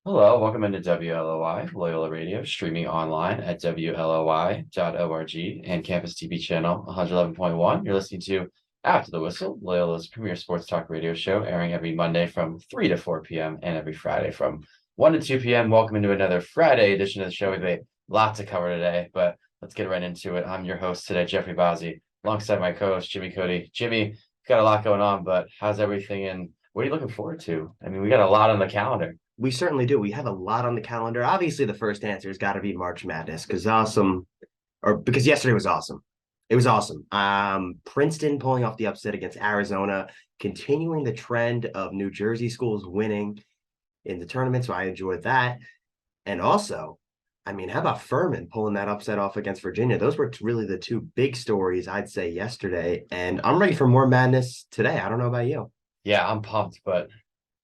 Hello, welcome into WLOY, Loyola Radio, streaming online at WLOY.org and Campus TV channel 111.1. You're listening to After the Whistle, Loyola's premier sports talk radio show, airing every Monday from 3 to 4 p.m. and every Friday from 1 to 2 p.m. Welcome into another Friday edition of the show. We have a lot to cover today, but let's get right into it. I'm your host today, Jeffrey Bazzi, alongside my co-host, Jimmy Cody. Jimmy, got a lot going on, but how's everything and what are you looking forward to? I mean, we got a lot on the calendar. We certainly do. We have a lot on the calendar. Obviously, the first answer has got to be March Madness because yesterday was awesome. It was awesome. Princeton pulling off the upset against Arizona, continuing the trend of New Jersey schools winning in the tournament. So I enjoyed that. And also, I mean, how about Furman pulling that upset off against Virginia? Those were really the two big stories, I'd say, yesterday. And I'm ready for more madness today. I don't know about you. Yeah, I'm pumped, but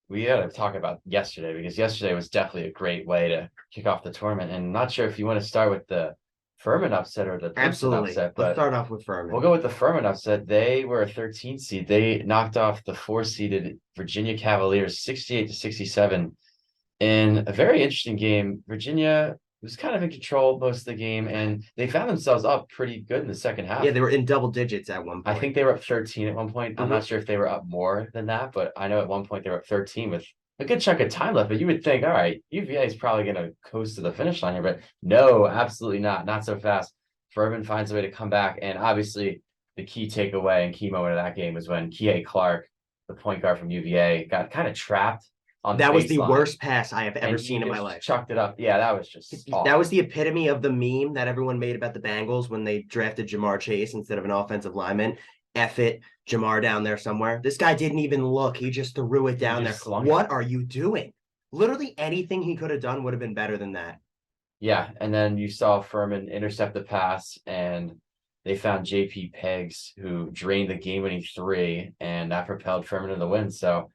we got to talk about yesterday because yesterday was definitely a great way to kick off the tournament. And not sure if you want to start with the Furman upset or the Princeton Absolutely. upset, Let's but start off with Furman. we'll go with the Furman upset. They were a 13 seed. They knocked off the 4-seeded Virginia Cavaliers 68-67 in a very interesting game. Virginia was kind of in control most of the game, and they found themselves up pretty good in the second half. Yeah, they were in double digits at one I point. think they were up 13 at one point. I'm Mm-hmm. not sure if they were up more than that, but I know at one point they were up 13 with a good chunk of time left. But you would think, all right, UVA is probably going to coast to the finish line here, but no, absolutely not. Not so fast. Furman finds a way to come back. And obviously, the key takeaway and key moment of that game was when Kihei Clark, the point guard from UVA, got kind of trapped on the That was the baseline, worst pass I have ever and he seen in my just life. chucked it up. Yeah, that was just awful. That was the epitome of the meme that everyone made about the Bengals when they drafted Jamar Chase instead of an offensive lineman. F it, Jamar down there somewhere. This guy didn't even look. He just threw it down there. What are you doing? Literally anything he could have done would have been better than that. Yeah, and then you saw Furman intercept the pass, and they found JP Peggs, who drained the game-winning three, and that propelled Furman to the win. So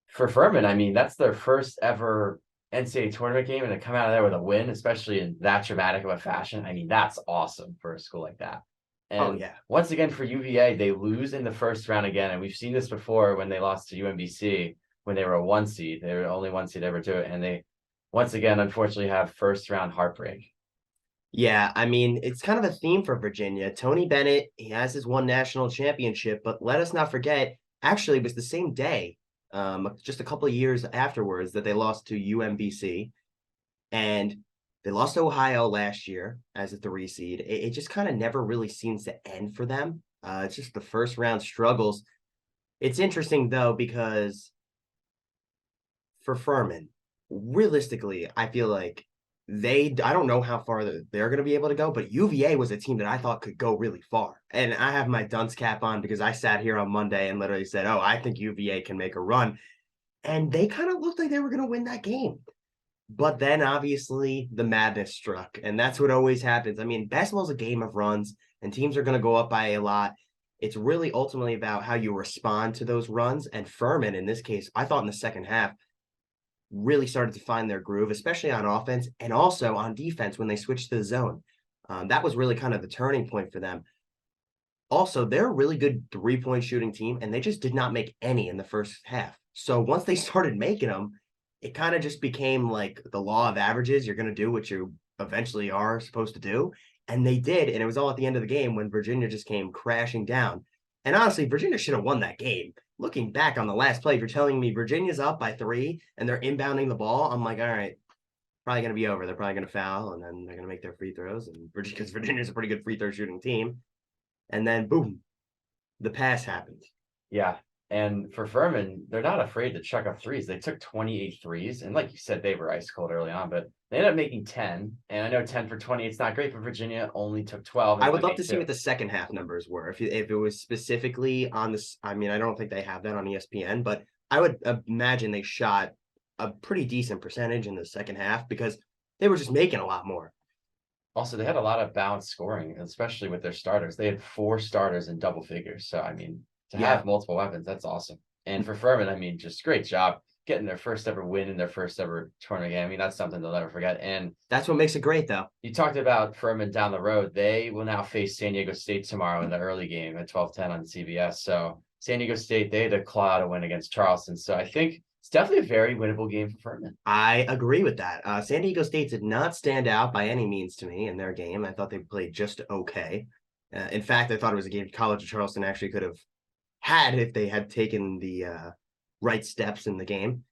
for Furman, I mean, that's their first ever NCAA tournament game, and to come out of there with a win, especially in that dramatic of a fashion, I mean, that's awesome for a school like that. And once again, for UVA, they lose in the first round again, and we've seen this before when they lost to UMBC when they were a 1 seed. They were the only 1 seed ever to it, and they once again, unfortunately, have first round heartbreak. Yeah, I mean, it's kind of a theme for Virginia. Tony Bennett, he has his one national championship, but let us not forget, actually, it was the same day, just a couple of years afterwards, that they lost to UMBC. And they lost to Ohio last year as a 3 seed. It just kind of never really seems to end for them. It's just the first round struggles. It's interesting, though, because for Furman, realistically, I feel like I don't know how far they're going to be able to go, but UVA was a team that I thought could go really far. And I have my dunce cap on because I sat here on Monday and literally said, oh, I think UVA can make a run. And they kind of looked like they were going to win that game. But then obviously the madness struck, and that's what always happens. I mean, basketball is a game of runs, and teams are going to go up by a lot. It's really ultimately about how you respond to those runs. And Furman, in this case, I thought in the second half, really started to find their groove, especially on offense and also on defense when they switched to the zone. That was really kind of the turning point for them. Also, they're a really good 3-point shooting team, and they just did not make any in the first half. So once they started making them, it kind of just became like the law of averages. You're going to do what you eventually are supposed to do. And they did. And it was all at the end of the game when Virginia just came crashing down. And honestly, Virginia should have won that game. Looking back on the last play, if you're telling me Virginia's up by 3 and they're inbounding the ball, I'm like, all right, probably going to be over. They're probably going to foul, and then they're going to make their free throws. And because Virginia's a pretty good free throw shooting team. And then, boom, the pass happened. Yeah. And for Furman, they're not afraid to chuck up threes. They took 28 threes. And like you said, they were ice cold early on, but they ended up making 10. And I know 10 for 20, it's not great, but Virginia only took 12. I would love to see what the second half numbers were. If it was specifically on this, I mean, I don't think they have that on ESPN, but I would imagine they shot a pretty decent percentage in the second half because they were just making a lot more. Also, they had a lot of balanced scoring, especially with their starters. They had 4 starters in double figures. So, I mean, to have multiple weapons, that's awesome. And for Furman, I mean, just great job getting their first ever win in their first ever tournament game. I mean, that's something they'll never forget. And that's what makes it great, though. You talked about Furman down the road. They will now face San Diego State tomorrow in the early game at 12:10 on CBS. So San Diego State, they had to claw out a win against Charleston. So I think it's definitely a very winnable game for Furman. I agree with that. San Diego State did not stand out by any means to me in their game. I thought they played just okay. In fact, I thought it was a game College of Charleston actually could have had if they had taken the right steps in the game.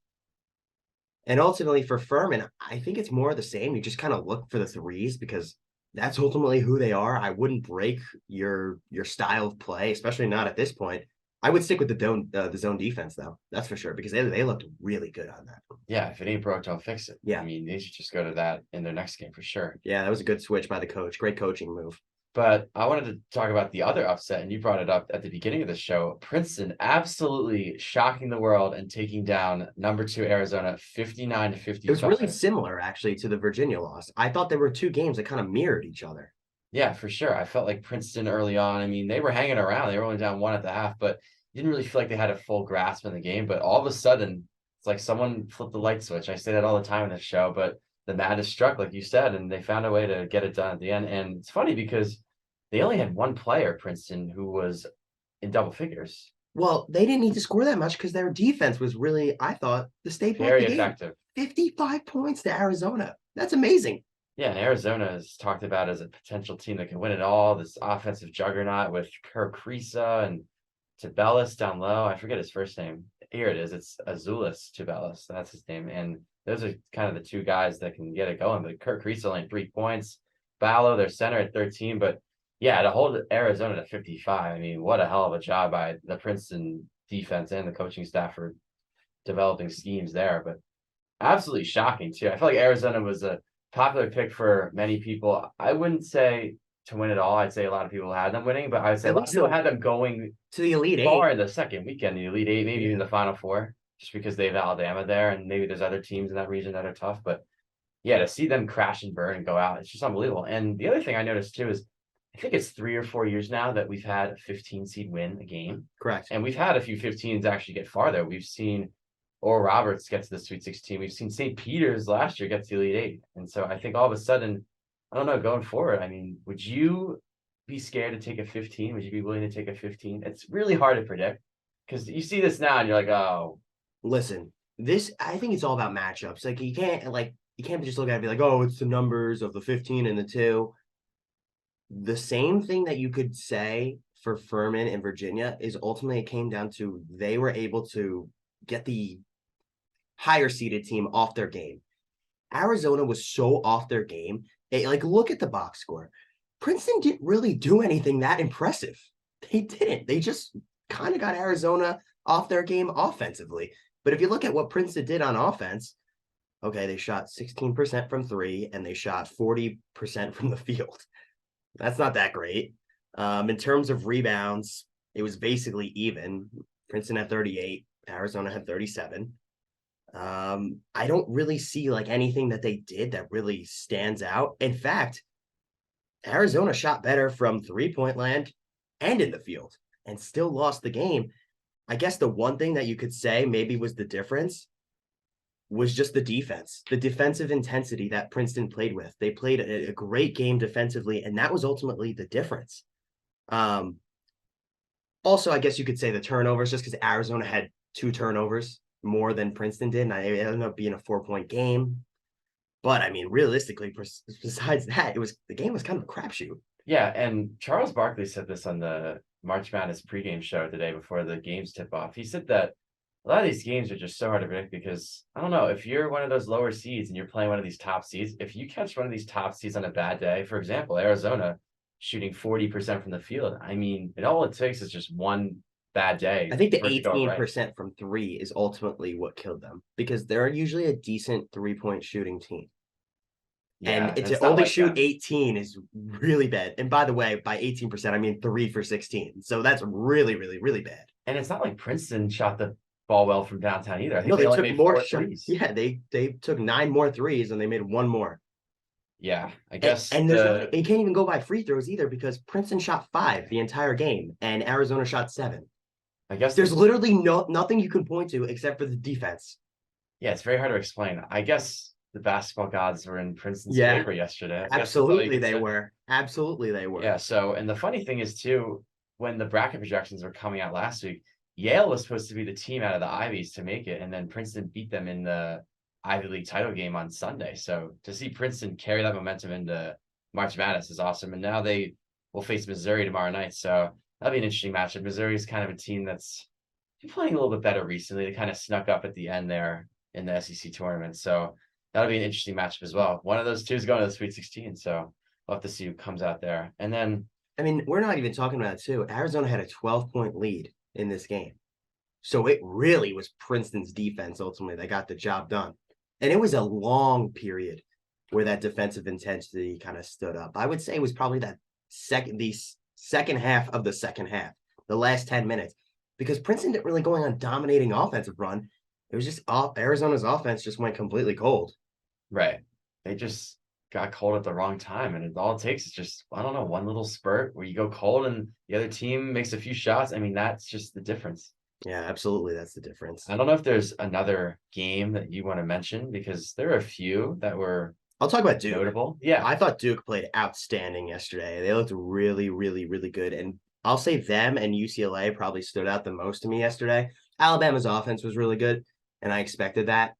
And ultimately for Furman, I think it's more of the same. You just kind of look for the threes because that's ultimately who they are. I wouldn't break your style of play, especially not at this point. I would stick with the zone defense though. That's for sure because they looked really good on that. Yeah, if it ain't broke, don't fix it. Yeah. I mean, they should just go to that in their next game for sure. Yeah, that was a good switch by the coach. Great coaching move. But I wanted to talk about the other upset, and you brought it up at the beginning of the show. Princeton absolutely shocking the world and taking down number 2 Arizona 59 to 55. It was really similar actually to the Virginia loss. I thought there were two games that kind of mirrored each other. Yeah, for sure. I felt like Princeton early on. I mean, they were hanging around. They were only down 1 at the half, but didn't really feel like they had a full grasp in the game. But all of a sudden, it's like someone flipped the light switch. I say that all the time in this show, but the madness struck, like you said, and they found a way to get it done at the end. And it's funny because they only had one player, Princeton, who was in double figures. Well, they didn't need to score that much because their defense was really, I thought, the state Very effective. 55 points to Arizona. That's amazing. Yeah, and Arizona is talked about as a potential team that can win it all. This offensive juggernaut with Kirk Kriisa and Tubelis down low. I forget his first name. Here it is. It's Azulis Tubelis. That's his name. And those are kind of the two guys that can get it going. But Kirk Kriisa only 3 points. Ballo, their center, at 13. But yeah, to hold Arizona to 55, I mean, what a hell of a job by the Princeton defense and the coaching staff for developing schemes there. But absolutely shocking, too. I feel like Arizona was a popular pick for many people. I wouldn't say to win it all. I'd say a lot of people had them winning, but I would say a lot of people had them going to the Elite far Eight in the second weekend, the Elite Eight, maybe even the Final Four, just because they have Alabama there, and maybe there's other teams in that region that are tough. But yeah, to see them crash and burn and go out, it's just unbelievable. And the other thing I noticed too is I think it's 3 or 4 years now that we've had a 15 seed win a game. Correct. And we've had a few 15s actually get farther. We've seen Oral Roberts get to the Sweet 16. We've seen St. Peter's last year get to the Elite Eight. And so I think all of a sudden, I don't know, going forward, I mean, would you be scared to take a 15? Would you be willing to take a 15? It's really hard to predict because you see this now and you're like, oh. Listen, I think it's all about matchups. Like you can't just look at it and be like, oh, it's the numbers of the 15 and the 2. The same thing that you could say for Furman and Virginia is ultimately it came down to they were able to get the higher seeded team off their game. Arizona was so off their game. Look at the box score. Princeton didn't really do anything that impressive. They didn't. They just kind of got Arizona off their game offensively. But if you look at what Princeton did on offense, okay, they shot 16% from 3 and they shot 40% from the field. That's not that great. In terms of rebounds, it was basically even. Princeton had 38, Arizona had 37. I don't really see anything that they did that really stands out. In fact, Arizona shot better from 3-point land and in the field and still lost the game. I guess the one thing that you could say maybe was the difference was just the defense, the defensive intensity that Princeton played with. They played a great game defensively, and that was ultimately the difference. Also, I guess you could say the turnovers, just because Arizona had 2 turnovers more than Princeton did, and it ended up being a 4-point game. But I mean, realistically, besides that, the game was kind of a crapshoot. Yeah, and Charles Barkley said this on the March Madness pregame show today before the games tip off. He said that a lot of these games are just so hard to predict because I don't know if you're one of those lower seeds and you're playing one of these top seeds. If you catch one of these top seeds on a bad day, for example, Arizona shooting 40% from the field, I mean, all it takes is just one bad day. I think the 18% from 3 is ultimately what killed them because they're usually a decent 3-point shooting team. Yeah, and to only shoot 18 is really bad. And by the way, by 18%, I mean 3 for 16. So that's really, really, really bad. And it's not like Princeton shot the ball well from downtown either. I think no, they only took made more 4 threes. Yeah, they took 9 more threes and they made 1 more. Yeah, I guess. And you can't even go by free throws either because Princeton shot 5 the entire game and Arizona shot 7. I guess there's literally nothing you can point to except for the defense. Yeah, it's very hard to explain. I guess the basketball gods were in Princeton's favor yesterday. Absolutely, they were. Absolutely, they were. Yeah. So, and the funny thing is too, when the bracket projections were coming out last week, Yale was supposed to be the team out of the Ivies to make it, and then Princeton beat them in the Ivy League title game on Sunday. So to see Princeton carry that momentum into March Madness is awesome. And now they will face Missouri tomorrow night. So that'll be an interesting matchup. Missouri is kind of a team that's been playing a little bit better recently. They kind of snuck up at the end there in the SEC tournament. So that'll be an interesting matchup as well. One of those two is going to the Sweet 16. So we'll have to see who comes out there. And then, I mean, we're not even talking about it too. Arizona had a 12-point lead in this game. So it really was Princeton's defense ultimately that got the job done. And it was a long period where that defensive intensity kind of stood up. I would say it was probably the second half of the second half, the last 10 minutes, because Princeton didn't really going on dominating offensive run. It was just Arizona's offense just went completely cold. right, they just got cold at the wrong time. And all it takes is just, I don't know, one little spurt where you go cold and the other team makes a few shots. I mean, that's just the difference. Yeah, absolutely. That's the difference. I don't know if there's another game that you want to mention because there are a few that were I'll talk about Duke. notable. Yeah. I thought Duke played outstanding yesterday. They looked really, really, really good. And I'll say them and UCLA probably stood out the most to me yesterday. Alabama's offense was really good, and I expected that.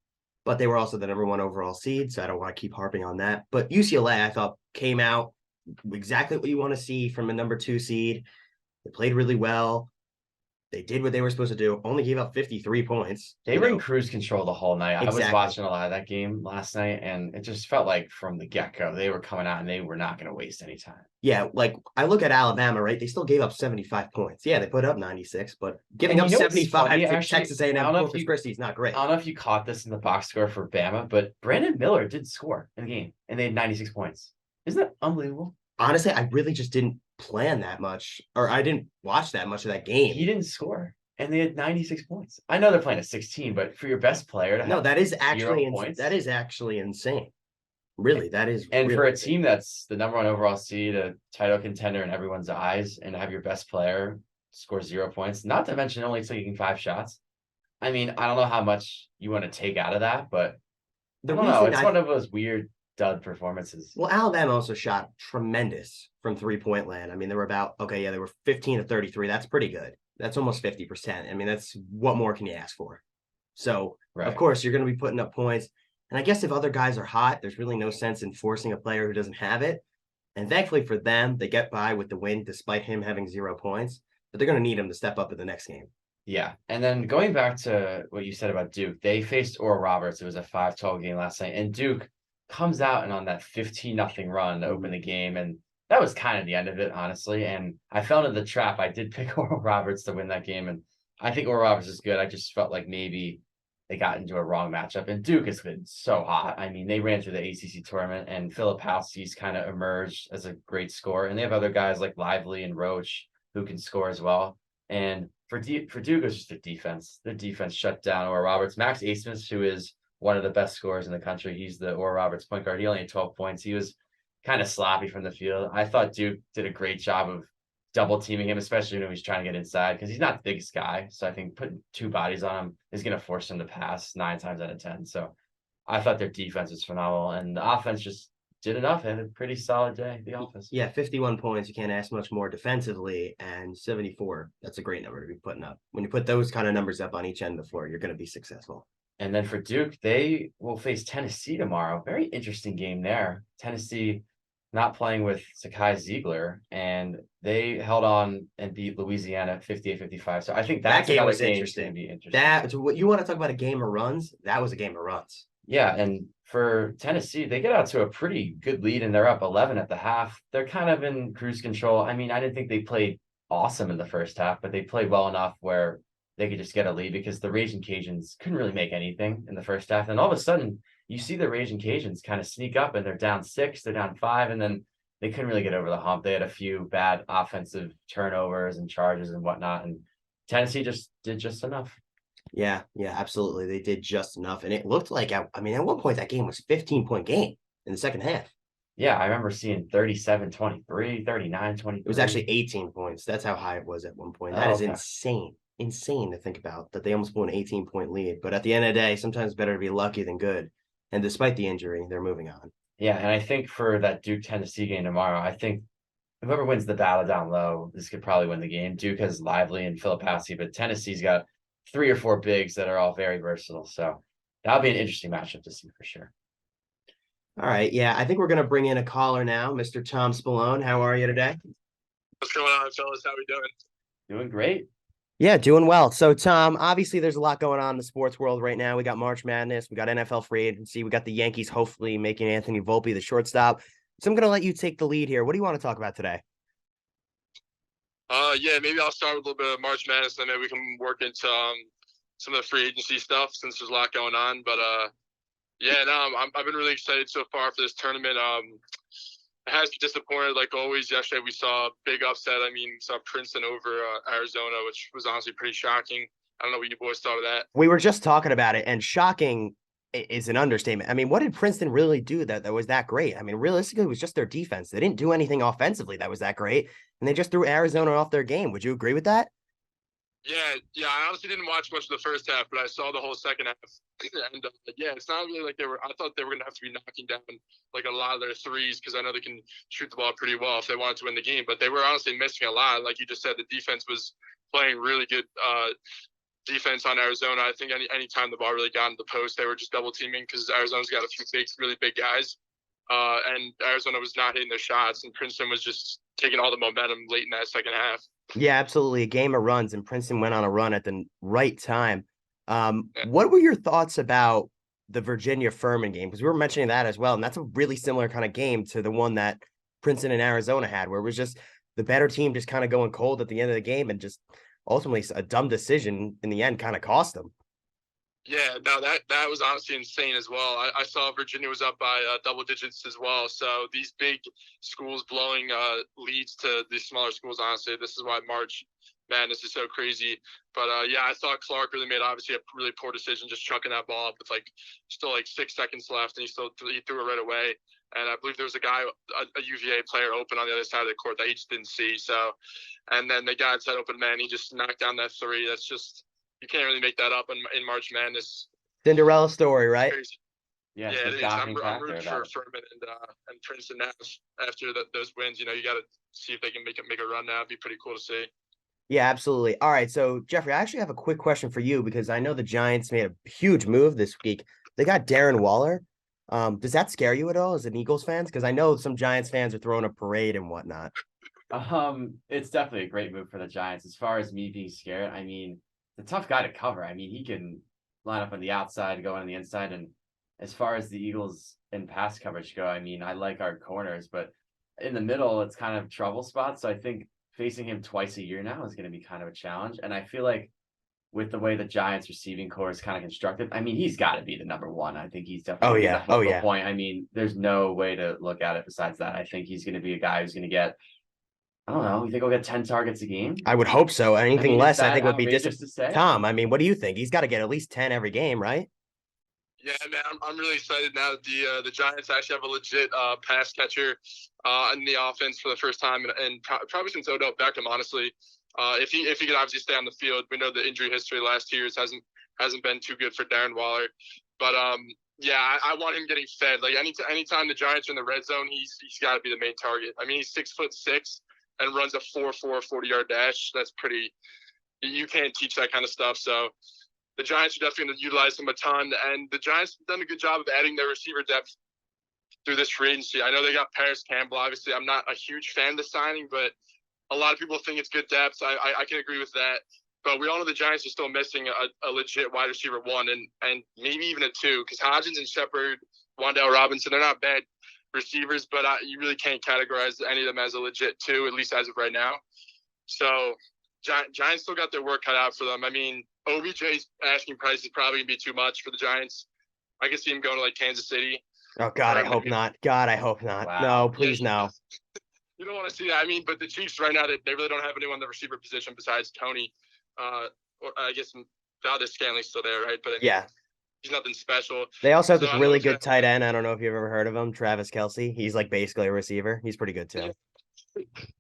But they were also the number 1 overall seed, so I don't want to keep harping on that. But UCLA, I thought, came out exactly what you want to see from a number 2 seed. They played really well. They did what they were supposed to do, only gave up 53 points. They were in cruise control the whole night. I was Exactly. watching a lot of that game last night, and it just felt like from the get-go, they were coming out and they were not going to waste any time. Yeah, like I look at Alabama, right? They still gave up 75 points. Yeah, they put up 96, but giving up 75 funny, to actually, Texas A&M Corpus Christi is not great. I don't know if you caught this in the box score for Bama, but Brandon Miller did score in the game, and they had 96 points. Isn't that unbelievable? Honestly, I really just didn't plan that much, or I didn't watch that much of that game. He didn't score, and they had 96 points. I know they're playing at 16, but for your best player to have that is 0 actually points, that is actually insane. Really, that is. and really for a insane. team that's the number 1 overall seed, a title contender in everyone's eyes, and have your best player score 0 points, not to mention only taking 5 shots. I mean, I don't know how much you want to take out of that, but I don't know. It's one of those weird dud performances. Well, Alabama also shot tremendous from 3-point land. I mean, they were 15 to 33. That's pretty good. That's almost 50%. I mean, that's what more can you ask for? So, Right. Of course, you're going to be putting up points. And I guess if other guys are hot, there's really no sense in forcing a player who doesn't have it. And thankfully for them, they get by with the win despite him having 0 points. But they're going to need him to step up in the next game. Yeah. And then going back to what you said about Duke, they faced Oral Roberts. It was a 5-12 game last night. And Duke comes out and on that 15-0 run to open the game. And that was kind of the end of it, honestly. And I fell into the trap. I did pick Oral Roberts to win that game. And I think Oral Roberts is good. I just felt like maybe they got into a wrong matchup. And Duke has been so hot. I mean, they ran through the ACC tournament, and Filipowski's kind of emerged as a great scorer. And they have other guys like Lively and Roach who can score as well. And for Duke, it was just the defense. The defense shut down Oral Roberts. Max Asmus, who is one of the best scorers in the country, he's the Oral Roberts point guard. He only had 12 points. He was kind of sloppy from the field. I thought Duke did a great job of double teaming him, especially when he's trying to get inside, because he's not the biggest guy. So I think putting 2 bodies on him is going to force him to pass 9 times out of 10. So I thought their defense was phenomenal, and the offense just did enough. They had a pretty solid day, the offense. Yeah, 51 points. You can't ask much more defensively, and 74. That's a great number to be putting up. When you put those kind of numbers up on each end of the floor, you're going to be successful. And then for Duke, they will face Tennessee tomorrow. Very interesting game there. Tennessee not playing with Sakai Ziegler, and they held on and beat Louisiana 58-55. So I think that game was interesting. Be interesting. That what you want to talk about a game of runs? That was a game of runs. Yeah, and for Tennessee, they get out to a pretty good lead, and they're up 11 at the half. They're kind of in cruise control. I mean, I didn't think they played awesome in the first half, but they played well enough where they could just get a lead because the Raging Cajuns couldn't really make anything in the first half. And all of a sudden, you see the Raging Cajuns kind of sneak up, and they're down 6, they're down 5, and then they couldn't really get over the hump. They had a few bad offensive turnovers and charges and whatnot, and Tennessee just did just enough. Yeah, absolutely. They did just enough. And it looked like, at one point that game was a 15-point game in the second half. Yeah, I remember seeing 37-23, 39-23. It was actually 18 points. That's how high it was at one point. That is insane. Insane to think about that they almost blew an 18-point lead. But at the end of the day, sometimes better to be lucky than good. And despite the injury, they're moving on. Yeah, and I think for that Duke Tennessee game tomorrow, I think whoever wins the battle down low, this could probably win the game. Duke has Lively and Filipowski, but Tennessee's got 3 or 4 bigs that are all very versatile. So that'll be an interesting matchup to see for sure. All right. Yeah, I think we're going to bring in a caller now, Mr. Tom Spallone. How are you today? What's going on, fellas? How we doing? Doing great. Yeah, doing well. So, Tom, obviously there's a lot going on in the sports world right now. We got March Madness, we got NFL free agency, we got the Yankees hopefully making Anthony Volpe the shortstop. So I'm going to let you take the lead here. What do you want to talk about today? Yeah, maybe I'll start with a little bit of March Madness, and then maybe we can work into some of the free agency stuff since there's a lot going on. But yeah, no, I've been really excited so far for this tournament. It has been disappointed, like always. Yesterday we saw a big upset. I mean, we saw Princeton over Arizona, which was honestly pretty shocking. I don't know what you boys thought of that. We were just talking about it, and shocking is an understatement. I mean, what did Princeton really do that was that great? I mean, realistically, it was just their defense. They didn't do anything offensively that was that great, and they just threw Arizona off their game. Would you agree with that? Yeah. I honestly didn't watch much of the first half, but I saw the whole second half. And yeah, it's not really like they were. I thought they were going to have to be knocking down like a lot of their threes because I know they can shoot the ball pretty well if they wanted to win the game. But they were honestly missing a lot. Like you just said, the defense was playing really good defense on Arizona. I think any time the ball really got into the post, they were just double teaming because Arizona's got a few really big guys. And Arizona was not hitting their shots, and Princeton was just taking all the momentum late in that second half. Yeah, absolutely. A game of runs, and Princeton went on a run at the right time. Yeah. What were your thoughts about the Virginia Furman game? Because we were mentioning that as well, and that's a really similar kind of game to the one that Princeton and Arizona had, where it was just the better team just kind of going cold at the end of the game, and just ultimately a dumb decision in the end kind of cost them. Yeah, no, that was honestly insane as well. I saw Virginia was up by double digits as well. So these big schools blowing leads to these smaller schools, honestly, this is why March Madness is so crazy. But yeah, I thought Clark really made obviously a really poor decision, just chucking that ball up with like still like 6 seconds left, and he threw it right away. And I believe there was a guy, a UVA player, open on the other side of the court that he just didn't see. So, and then the guy inside open man, he just knocked down that three. That's just you can't really make that up in March Madness. Cinderella story, right? Crazy. Yeah, Yeah, it's it a is. shocking I'm factor rooting for about it. Furman and Princeton now. After those wins, you know, you got to see if they can make a run now. It'd be pretty cool to see. Yeah, absolutely. All right, so Jeffrey, I actually have a quick question for you because I know the Giants made a huge move this week. They got Darren Waller. Does that scare you at all as an Eagles fans? Because I know some Giants fans are throwing a parade and whatnot. It's definitely a great move for the Giants. As far as me being scared, I mean, the tough guy to cover. I mean, he can line up on the outside, go on the inside, and as far as the Eagles in pass coverage go, I mean, I like our corners, but in the middle, it's kind of trouble spot. So I think facing him twice a year now is going to be kind of a challenge. And I feel like with the way the Giants receiving core is kind of constructed, I mean, he's got to be the number one. I think he's definitely the focal point. I mean, there's no way to look at it besides that. I think he's going to be a guy who's going to get, I don't know, you think he'll get 10 targets a game? I would hope so. Anything less, I think, would be outrageous to say? Tom, I mean, what do you think? He's got to get at least 10 every game, right? Yeah, man, I'm really excited now that the Giants actually have a legit pass catcher in the offense for the first time, and probably since Odell Beckham, honestly. If he could obviously stay on the field, we know the injury history last year's hasn't been too good for Darren Waller, but yeah, I want him getting fed. Like anytime the Giants are in the red zone, he's got to be the main target. I mean, he's 6'6" and runs a 4.4 40-yard dash. That's pretty. You can't teach that kind of stuff. So the Giants are definitely going to utilize him a ton, and the Giants have done a good job of adding their receiver depth through this free agency. I know they got Paris Campbell. Obviously, I'm not a huge fan of the signing, but a lot of people think it's good depth. I can agree with that. But we all know the Giants are still missing a legit wide receiver one and maybe even a two, because Hodgins and Shepard, Wandale Robinson, they're not bad receivers, but you really can't categorize any of them as a legit two, at least as of right now. So Giants still got their work cut out for them. I mean, OBJ's asking price is probably going to be too much for the Giants. I can see him going to like Kansas City. Oh, God, I hope not. God, I hope not. Wow. No, please, no. You don't want to see that. I mean, but the Chiefs right now, they really don't have anyone in the receiver position besides Tony. Or I guess Valdez Scanley's still there, right? But I mean, Yeah. he's nothing special. They also have So this I know really it's good gonna- tight end. I don't know if you've ever heard of him, Travis Kelce. He's like basically a receiver. He's pretty good too.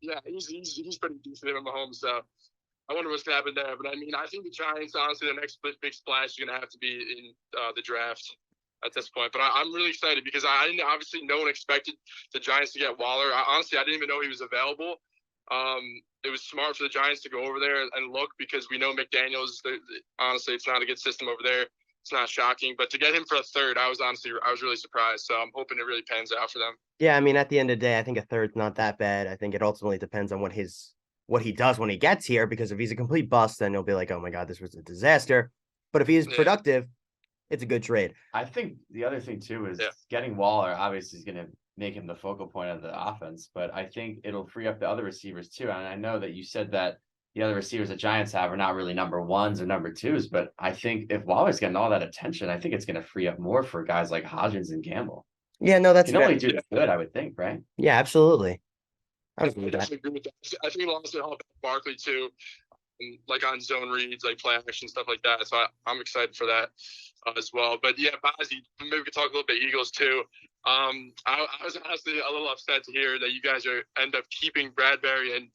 Yeah, he's pretty decent at Mahomes. So I wonder what's gonna happen there. But I mean, I think the Giants, honestly, the next big splash is gonna have to be in the draft. at this point. But I'm really excited because I didn't, obviously no one expected the Giants to get Waller. Honestly, I didn't even know he was available. It was smart for the Giants to go over there and look because we know McDaniels. Honestly, it's not a good system over there. It's not shocking, but to get him for a third, I was really surprised. So I'm hoping it really pans out for them. Yeah, I mean, at the end of the day, I think a third's not that bad. I think it ultimately depends on what he does when he gets here, because if he's a complete bust, then you'll be like, oh my God, this was a disaster. But if he's productive, it's a good trade. I think the other thing too is Yeah. getting Waller obviously is going to make him the focal point of the offense, but I think it'll free up the other receivers too. And I know that you said that the other receivers the Giants have are not really number ones or number twos, but I think if Waller's getting all that attention, I think it's going to free up more for guys like Hodgins and Gamble. Yeah, no, that's Can only do good, I would think, right? Yeah, absolutely. I I was with that. definitely agree with that. I think it'll also help Barkley too, like on zone reads, like play action stuff like that. So I'm excited for that as well. But yeah, Bazzi, maybe we could talk a little bit Eagles too. I was honestly a little upset to hear that you guys end up keeping Bradbury and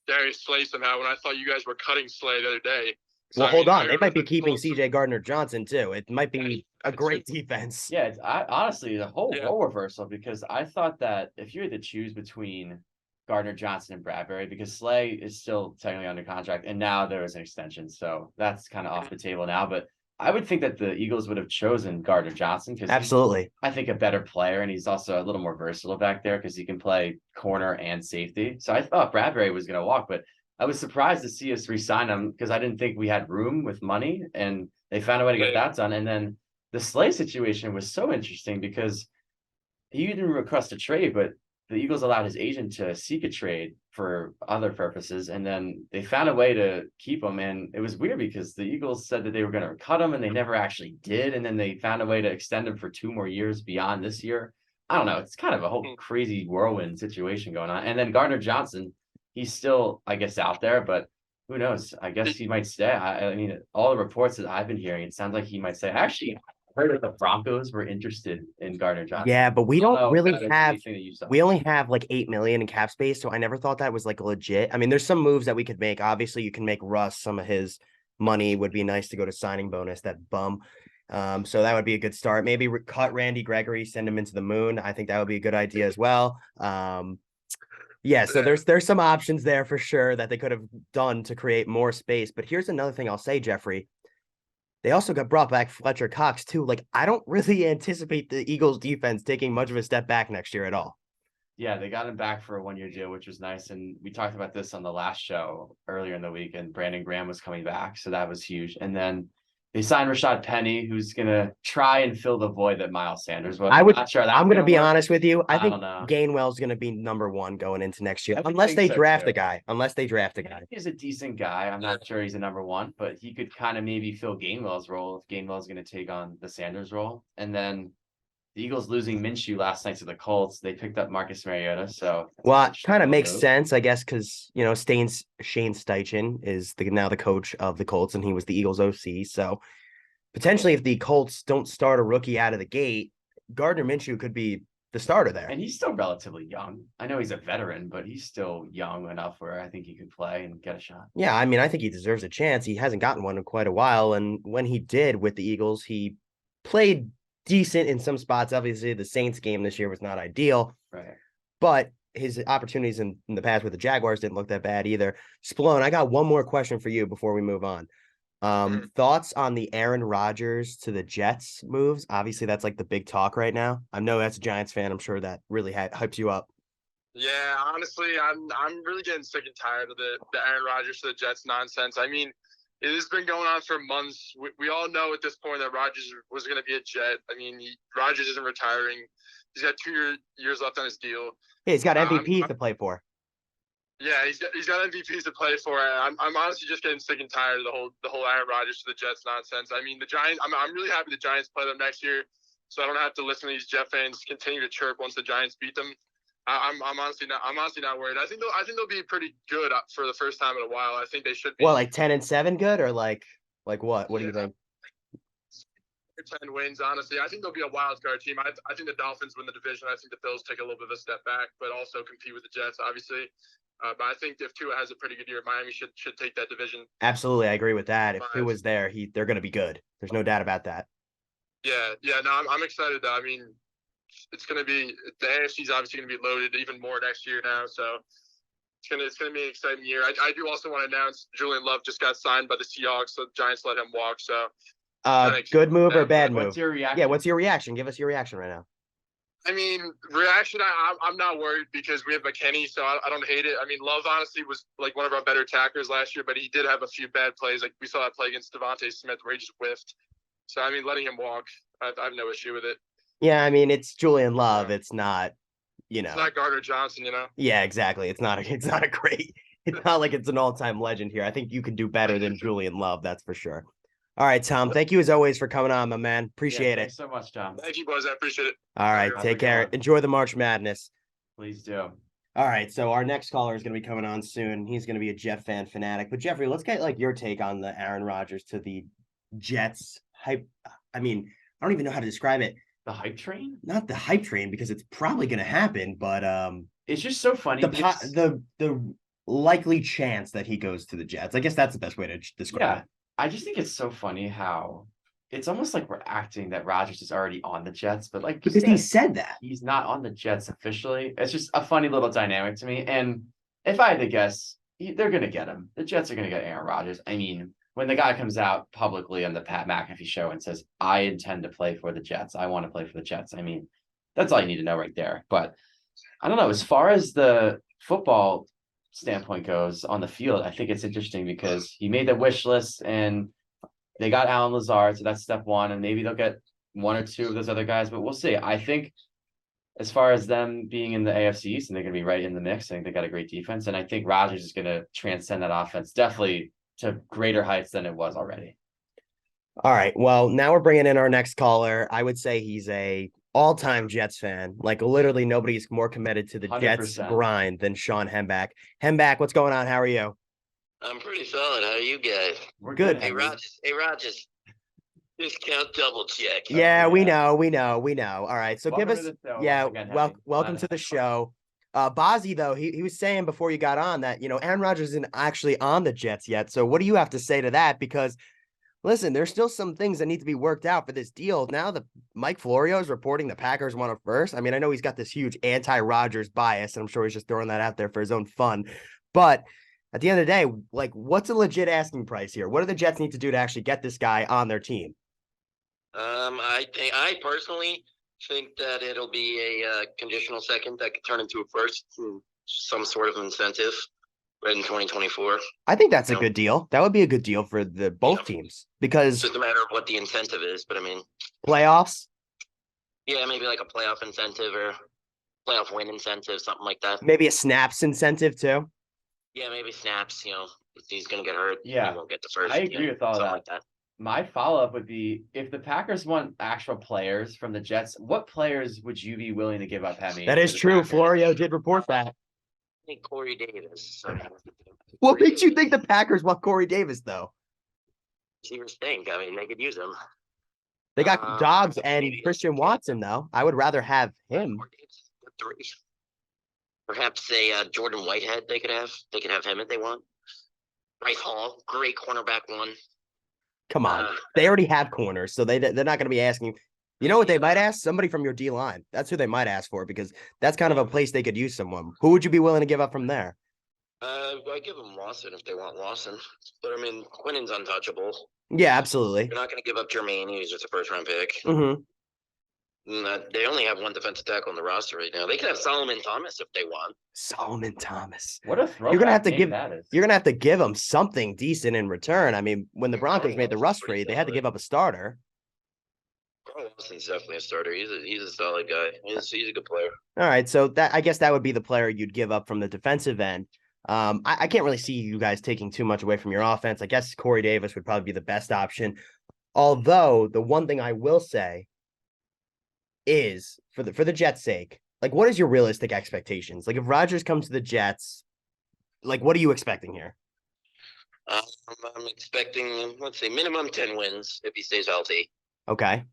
Darius Slay somehow when I thought you guys were cutting Slay the other day. So, Well, hold on. They might be remember keeping the Colts- CJ Gardner-Johnson too. It might be a that's great true. defense. Yeah, honestly the whole Yeah. role reversal, because I thought that if you had to choose between Gardner Johnson and Bradbury, because Slay is still technically under contract and now there is an extension, so that's kind of off the table now. But I would think that the Eagles would have chosen Gardner Johnson because Absolutely. I think a better player, and he's also a little more versatile back there because he can play corner and safety. So I thought Bradbury was going to walk, but I was surprised to see us re-sign him because I didn't think we had room with money, and they found a way to get that done. And then the Slay situation was so interesting because he didn't request a trade, but the Eagles allowed his agent to seek a trade for other purposes, and then they found a way to keep him. And it was weird because the Eagles said that they were going to cut him, and they never actually did. And then they found a way to extend him for 2 more years beyond this year. I don't know. It's kind of a whole crazy whirlwind situation going on. And then Gardner Johnson, he's still, I guess, out there, but who knows? I guess he might stay. I mean, all the reports that I've been hearing, it sounds like he might stay. Actually, I heard that the Broncos were interested in Gardner Johnson. Yeah, but we I don't don't know if really that is have anything that you saw. we only have like 8 million in cap space, so I never thought that was like legit. I mean, there's some moves that we could make. Obviously, you can make Russ some of his money. Would be nice to go to signing bonus, that bum. So that would be a good start. Maybe cut Randy Gregory, send him into the moon. I think that would be a good idea as well. Yeah, so there's some options there for sure that they could have done to create more space. But here's another thing I'll say, Jeffrey. They also got brought back Fletcher Cox too. Like, I don't really anticipate the Eagles defense taking much of a step back next year at all. Yeah, they got him back for a 1-year deal, which was nice. And we talked about this on the last show earlier in the week, and Brandon Graham was coming back. So that was huge. And then they signed Rashad Penny, who's going to try and fill the void that Miles Sanders was. I'm going to be work. honest with you. I think don't know. Gainwell's going to be number 1 going into next year, I unless think they so, draft too. a guy. He's a decent guy. I'm not sure he's a number 1, but he could kind of maybe fill Gainwell's role if Gainwell's going to take on the Sanders role. And then the Eagles losing Minshew last night to the Colts, they picked up Marcus Mariota. So well, it kind of makes sense, I guess, because Shane Steichen is now the coach of the Colts, and he was the Eagles OC. So potentially, if the Colts don't start a rookie out of the gate, Gardner Minshew could be the starter there. And he's still relatively young. I know he's a veteran, but he's still young enough where I think he could play and get a shot. Yeah, I mean, I think he deserves a chance. He hasn't gotten one in quite a while. And when he did with the Eagles, he played decent in some spots. Obviously, the Saints game this year was not ideal. Right. But his opportunities in the past with the Jaguars didn't look that bad either. Spallone, I got one more question for you before we move on. Thoughts on the Aaron Rodgers to the Jets moves? Obviously, that's like the big talk right now. I know as a Giants fan, I'm sure that really hypes you up. Yeah, honestly, I'm really getting sick and tired of the Aaron Rodgers to the Jets nonsense. I mean, it has been going on for months. We all know at this point that Rodgers was going to be a Jet. I mean, Rodgers isn't retiring. He's got 2 years left on his deal. Yeah, he's got MVPs to play for. Yeah, he's got MVPs to play for. I'm honestly just getting sick and tired of the whole Aaron Rodgers to the Jets nonsense. I mean, the Giants. I'm really happy the Giants play them next year, so I don't have to listen to these Jet fans continue to chirp once the Giants beat them. I'm honestly not worried. I think they'll be pretty good for the first time in a while. I think they should be. Well, like 10-7 good, or like what? What do you think? 10 wins, honestly. I think they'll be a wild card team. I think the Dolphins win the division. I think the Bills take a little bit of a step back, but also compete with the Jets, obviously. But I think if Tua has a pretty good year, Miami should take that division. Absolutely, I agree with that. If Tua was there, they're going to be good. There's no doubt about that. Yeah. No, I'm excited though. I mean, it's gonna be the AFC is obviously gonna be loaded even more next year now. So it's gonna be an exciting year. I do also want to announce Julian Love just got signed by the Seahawks, so the Giants let him walk. So Good move or bad What's move? your reaction? Yeah, what's your reaction? Give us your reaction right now. I mean, reaction. I'm not worried because we have McKinney, so I don't hate it. I mean, Love honestly was like one of our better tackers last year, but he did have a few bad plays. Like we saw that play against Devontae Smith where he just whiffed. So I mean, letting him walk, I have no issue with it. Yeah, I mean, it's Julian Love. It's not, It's not Gardner Johnson, Yeah, exactly. It's not a great. It's not like it's an all-time legend here. I think you could do better than Julian Love, that's for sure. All right, Tom. Thank you as always for coming on, my man. Appreciate it. Thanks so much, Tom. Thank you, boys. I appreciate it. All right, Have a take good care. one. Enjoy the March Madness. Please do. All right, so our next caller is going to be coming on soon. He's going to be a Jet fan fanatic. But Jeffrey, let's get like your take on the Aaron Rodgers to the Jets hype. I mean, I don't even know how to describe it. The hype train? Not the hype train because it's probably going to happen, but It's just so funny. the likely chance that he goes to the Jets. I guess that's the best way to describe it. I just think it's so funny how it's almost like we're acting that Rodgers is already on the Jets, but like Because he said that. he's not on the Jets officially. It's just a funny little dynamic to me. And if I had to guess, they're going to get him. The Jets are going to get Aaron Rodgers. I mean, when the guy comes out publicly on the Pat McAfee show and says, I intend to play for the Jets, I want to play for the Jets. I mean, that's all you need to know right there. But I don't know. As far as the football standpoint goes on the field, I think it's interesting because he made the wish list and they got Alan Lazard. So that's step one. And maybe they'll get one or two of those other guys, but we'll see. I think as far as them being in the AFC East and they're going to be right in the mix, I think they got a great defense. And I think Rodgers is going to transcend that offense definitely to greater heights than it was already. All right. Well, now we're bringing in our next caller. I would say he's a all-time Jets fan. Like literally nobody's more committed to the 100%. Jets grind than Sean Hemback. Hemback, what's going on? How are you? I'm pretty solid. How are you guys? We're Good. Hey, Henry. Rogers. Discount double check. Yeah, we yeah. know. All right. So Welcome give to us, the show yeah, once again, Henry. welcome to the show. Bozzy, though, he was saying before you got on that, Aaron Rodgers isn't actually on the Jets yet. So what do you have to say to that? Because listen, there's still some things that need to be worked out for this deal. Now the Mike Florio is reporting the Packers want him first. I mean, I know he's got this huge anti-Rodgers bias, and I'm sure he's just throwing that out there for his own fun. But at the end of the day, like, what's a legit asking price here? What do the Jets need to do to actually get this guy on their team? I personally think that it'll be a conditional second that could turn into a first, some sort of incentive right in 2024. I think that's a No. good deal. That would be a good deal for both Yeah. teams It's because just a matter of what the incentive is, but I mean, playoffs, yeah, maybe like a playoff incentive or playoff win incentive, something like that. maybe a snaps incentive too. Yeah, maybe snaps. If he's gonna get hurt, Yeah. he won't get the first. I agree with all something that. like that. My follow-up would be if the Packers want actual players from the Jets, what players would you be willing to give up, Hemi? That is for the true. Packers? Florio did report that. I think Corey Davis. What makes you think the Packers want Corey Davis though? Receivers think? I mean, they could use him. They got Dobbs and Christian Watson though. I would rather have him. Corey Davis, three. Perhaps a Jordan Whitehead. They could have him if they want. Bryce Hall, great cornerback one. Come on. Uh, They already have corners, so they're not going to be asking. You know what they might ask? Somebody from your D line. That's who they might ask for because that's kind of a place they could use someone. Who would you be willing to give up from there? I give them Lawson if they want Lawson, but I mean Quinnen's untouchable. Yeah, absolutely. You're not going to give up Jermaine. He's just a first-round pick. Mm-hmm. And, they only have one defensive tackle on the roster right now. They could have Solomon Thomas if they want. Solomon Thomas. What a throwback You're gonna have to name give- that is. You're gonna have to give them something decent in return. I mean, when the Broncos made the Carl Russ Lawson's pretty trade, they had to solid. give up a starter. Carl Lawson's definitely a starter. He's a solid guy. He's a good player. All right, so that I guess that would be the player you'd give up from the defensive end. I can't really see you guys taking too much away from your offense. I guess Corey Davis would probably be the best option. Although the one thing I will say is for the Jets' sake, like what is your realistic expectations? Like if Rodgers comes to the Jets, like what are you expecting here? I'm expecting, let's say, minimum 10 wins if he stays healthy. Okay.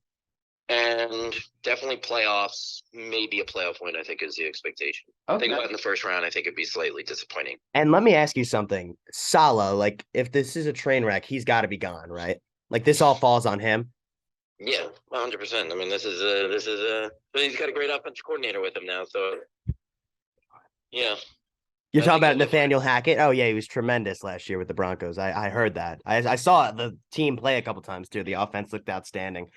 And definitely playoffs, maybe a playoff win, I think is the expectation. If they go out in the first round, I think it'd be slightly disappointing. And let me ask you something. Salah, like if this is a train wreck, he's got to be gone, right? Like this all falls on him. Yeah, 100%. I mean, but he's got a great offensive coordinator with him now. So, yeah. You're I talking think about he'll do fine. Nathaniel Hackett? Oh yeah, he was tremendous last year with the Broncos. I heard that. I saw the team play a couple times too. The offense looked outstanding.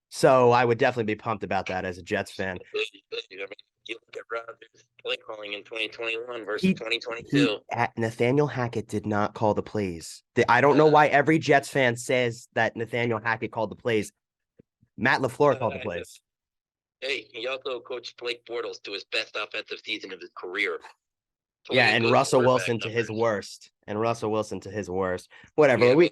So I would definitely be pumped about that as a Jets fan. I mean, you look at Rodgers play calling in 2021 versus He 2022. Nathaniel Hackett did not call the plays. I don't know why every Jets fan says that Nathaniel Hackett called the plays. Matt LaFleur called the plays. Hey, he also coached Blake Bortles to his best offensive season of his career. Yeah, and Russell Wilson to his worst. Whatever. Yeah, we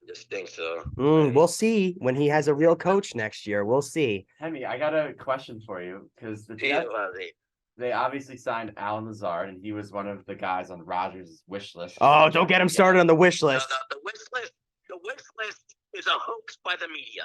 just think so. we'll see when he has a real coach next year. We'll see. Hemi, I got a question for you because the Jets, they obviously signed Alan Lazard, and he was one of the guys on Rodgers' wish list. Oh, don't get him started on the wish list. No, the wish list is a hoax by the media.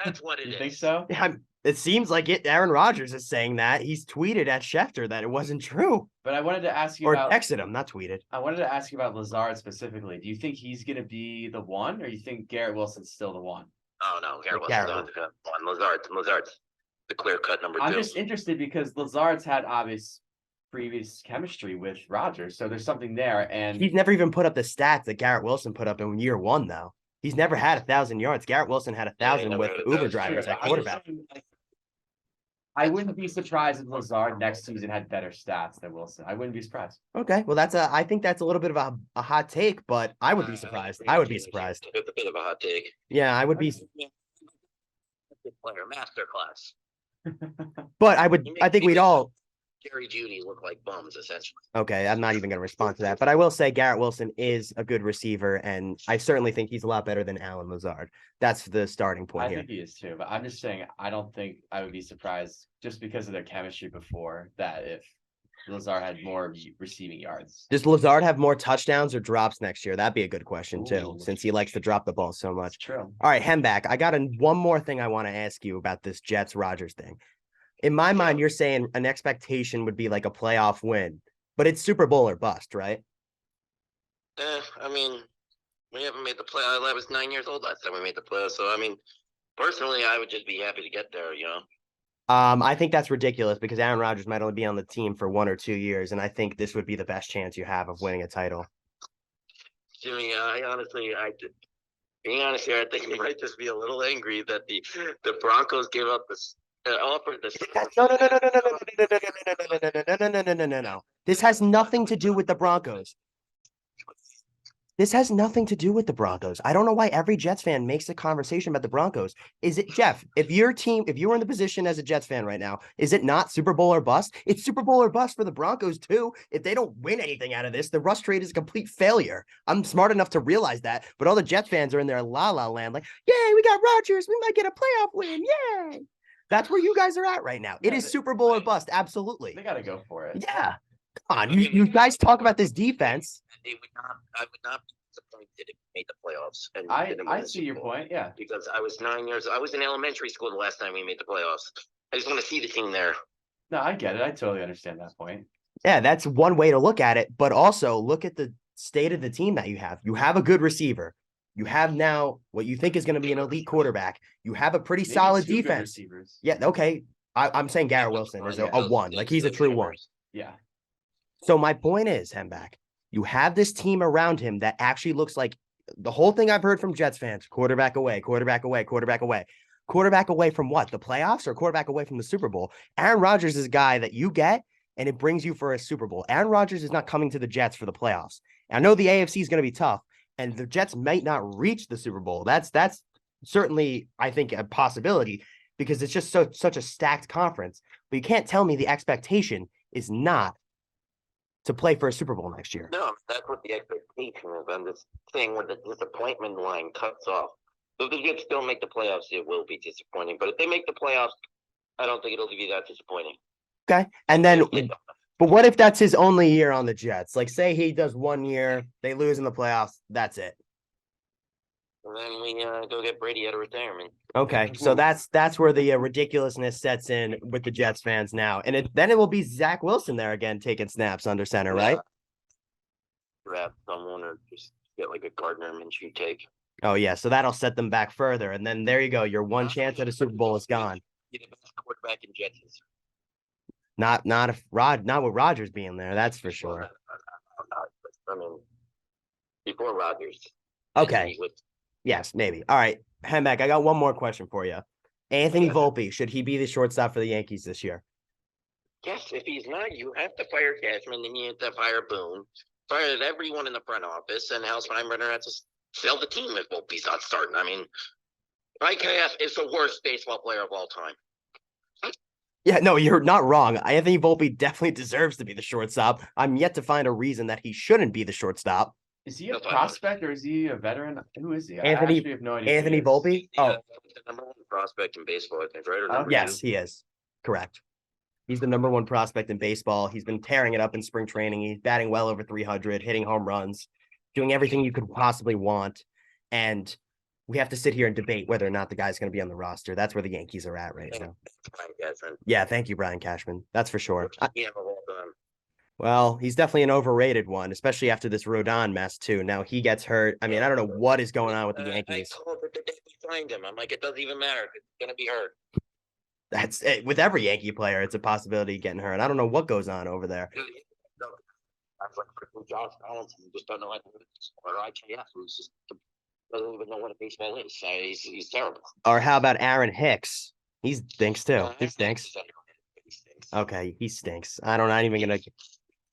That's what it is. You think so? Yeah, it seems like it. Aaron Rodgers is saying that. He's tweeted at Schefter that it wasn't true. But I wanted to ask you Or about texted him, not tweeted. I wanted to ask you about Lazard specifically. Do you think he's going to be the one, or you think Garrett Wilson's still the one? Oh no, Garrett Wilson's not the one. Lazard's the clear cut number 2. I'm just interested because Lazard's had obvious previous chemistry with Rodgers, so there's something there. And He's never even put up the stats that Garrett Wilson put up in year 1, though. He's never had 1,000 yards. Garrett Wilson had 1,000 with Uber drivers at quarterback. I wouldn't be surprised if Lazard next season had better stats than Wilson. I wouldn't be surprised. Okay, well, I think that's a little bit of a hot take, but I would be surprised. I would be surprised. It's a bit of a hot take. Yeah, I would be. Player masterclass. But I think we'd all. Jerry Jeudy look like bums, essentially. Okay, I'm not even going to respond to that. But I will say Garrett Wilson is a good receiver, and I certainly think he's a lot better than Alan Lazard. That's the starting point here. I think he is too, but I'm just saying I don't think I would be surprised just because of their chemistry before that if Lazard had more receiving yards. Does Lazard have more touchdowns or drops next year? That'd be a good question too, Ooh. since he likes to drop the ball so much. True. All right, Hemback, I got one more thing I want to ask you about this Jets-Rodgers thing. In my mind, you're saying an expectation would be like a playoff win, but it's Super Bowl or bust, right? I mean, we haven't made the play. I was 9 years old last time we made the playoffs. So, I mean, personally, I would just be happy to get there, you know? I think that's ridiculous because Aaron Rodgers might only be on the team for 1 or 2 years, and I think this would be the best chance you have of winning a title. Jimmy, being honest here, I think you might just be a little angry that the Broncos gave up this. Offered this. No. This has nothing to do with the Broncos. This has nothing to do with the Broncos. I don't know why every Jets fan makes a conversation about the Broncos. Is it, Jeff, if you were in the position as a Jets fan right now, is it not Super Bowl or bust? It's Super Bowl or bust for the Broncos too. If they don't win anything out of this, the Russ trade is a complete failure. I'm smart enough to realize that, but all the Jets fans are in their la-la land like, yay, we got Rodgers. We might get a playoff win. Yay. That's where you guys are at right now. It is Super Bowl or bust. Absolutely. They got to go for it. Yeah. Come on. You guys talk about this defense. I would not be disappointed if we made the playoffs. And I see your point. Yeah. Because I was 9 years. I was in elementary school the last time we made the playoffs. I just want to see the team there. No, I get it. I totally understand that point. Yeah, that's one way to look at it. But also look at the state of the team that you have. You have a good receiver. You have now what you think is going to be an elite quarterback. You have a pretty Maybe solid 2 good defense. receivers. Yeah, okay. I'm saying Garrett Wilson is a one. Like he's a true one. Yeah. So my point is, Hemback, you have this team around him that actually looks like the whole thing I've heard from Jets fans, quarterback away, quarterback away, quarterback away. Quarterback away from what? The playoffs or quarterback away from the Super Bowl? Aaron Rodgers is a guy that you get and it brings you for a Super Bowl. Aaron Rodgers is not coming to the Jets for the playoffs. I know the AFC is going to be tough and the Jets might not reach the Super Bowl. That's certainly, I think, a possibility because it's just such a stacked conference. But you can't tell me the expectation is not to play for a Super Bowl next year. No, that's what the expectation is. I'm just saying when the disappointment line cuts off. So if the Jets don't make the playoffs, it will be disappointing. But if they make the playoffs, I don't think it'll be that disappointing. Okay. And then, but what if that's his only year on the Jets? Like, say he does 1 year, they lose in the playoffs, that's it. And then we go get Brady out of retirement. Okay, so that's where the ridiculousness sets in with the Jets fans now, and then it will be Zach Wilson there again taking snaps under center, right? Grab someone or just get like a Gardner Minshew take. Oh yeah, so that'll set them back further, and then there you go. Your one chance at a Super Bowl is gone. Be the best quarterback in Jets history. Not with Rodgers being there. That's for sure. I mean, before Rodgers. Okay. Yes, maybe. All right, Hembeck, I got one more question for you. Anthony Okay. Volpe, should he be the shortstop for the Yankees this year? Yes, if he's not, you have to fire Cashman, then you have to fire Boone. Fire everyone in the front office, and Hal Steinbrenner has to sell the team if Volpe's not starting. I mean, IKF is the worst baseball player of all time. Yeah, no, you're not wrong. Anthony Volpe definitely deserves to be the shortstop. I'm yet to find a reason that he shouldn't be the shortstop. Is he a That's fine. prospect or is he a veteran? Who is he? I Anthony- actually have no idea. who he Anthony is. Volpe? Yeah, Oh, the number one prospect in baseball, I think, right? Or number yes, two? he is. Correct. He's the number one prospect in baseball. He's been tearing it up in spring training. He's batting well over 300, hitting home runs, doing everything you could possibly want. And we have to sit here and debate whether or not the guy's going to be on the roster. That's where the Yankees are at right now. Brian Cashman. Yeah, thank you, Brian Cashman. That's for sure. Yeah, of all time. Well, he's definitely an overrated one, especially after this Rodon mess too. Now he gets hurt. I mean, I don't know what is going on with the Yankees. I called it the day we signed him. I'm like, it doesn't even matter. It's gonna be hurt. That's it. With every Yankee player, it's a possibility of getting hurt. I don't know what goes on over there. I was like, freaking Josh Donaldson, who just don't know how to do this. Or IKF, who's just doesn't even know what a baseball is. So he's terrible. Or how about Aaron Hicks? He stinks too. He stinks. He stinks. Okay, he stinks. I'm not even gonna. He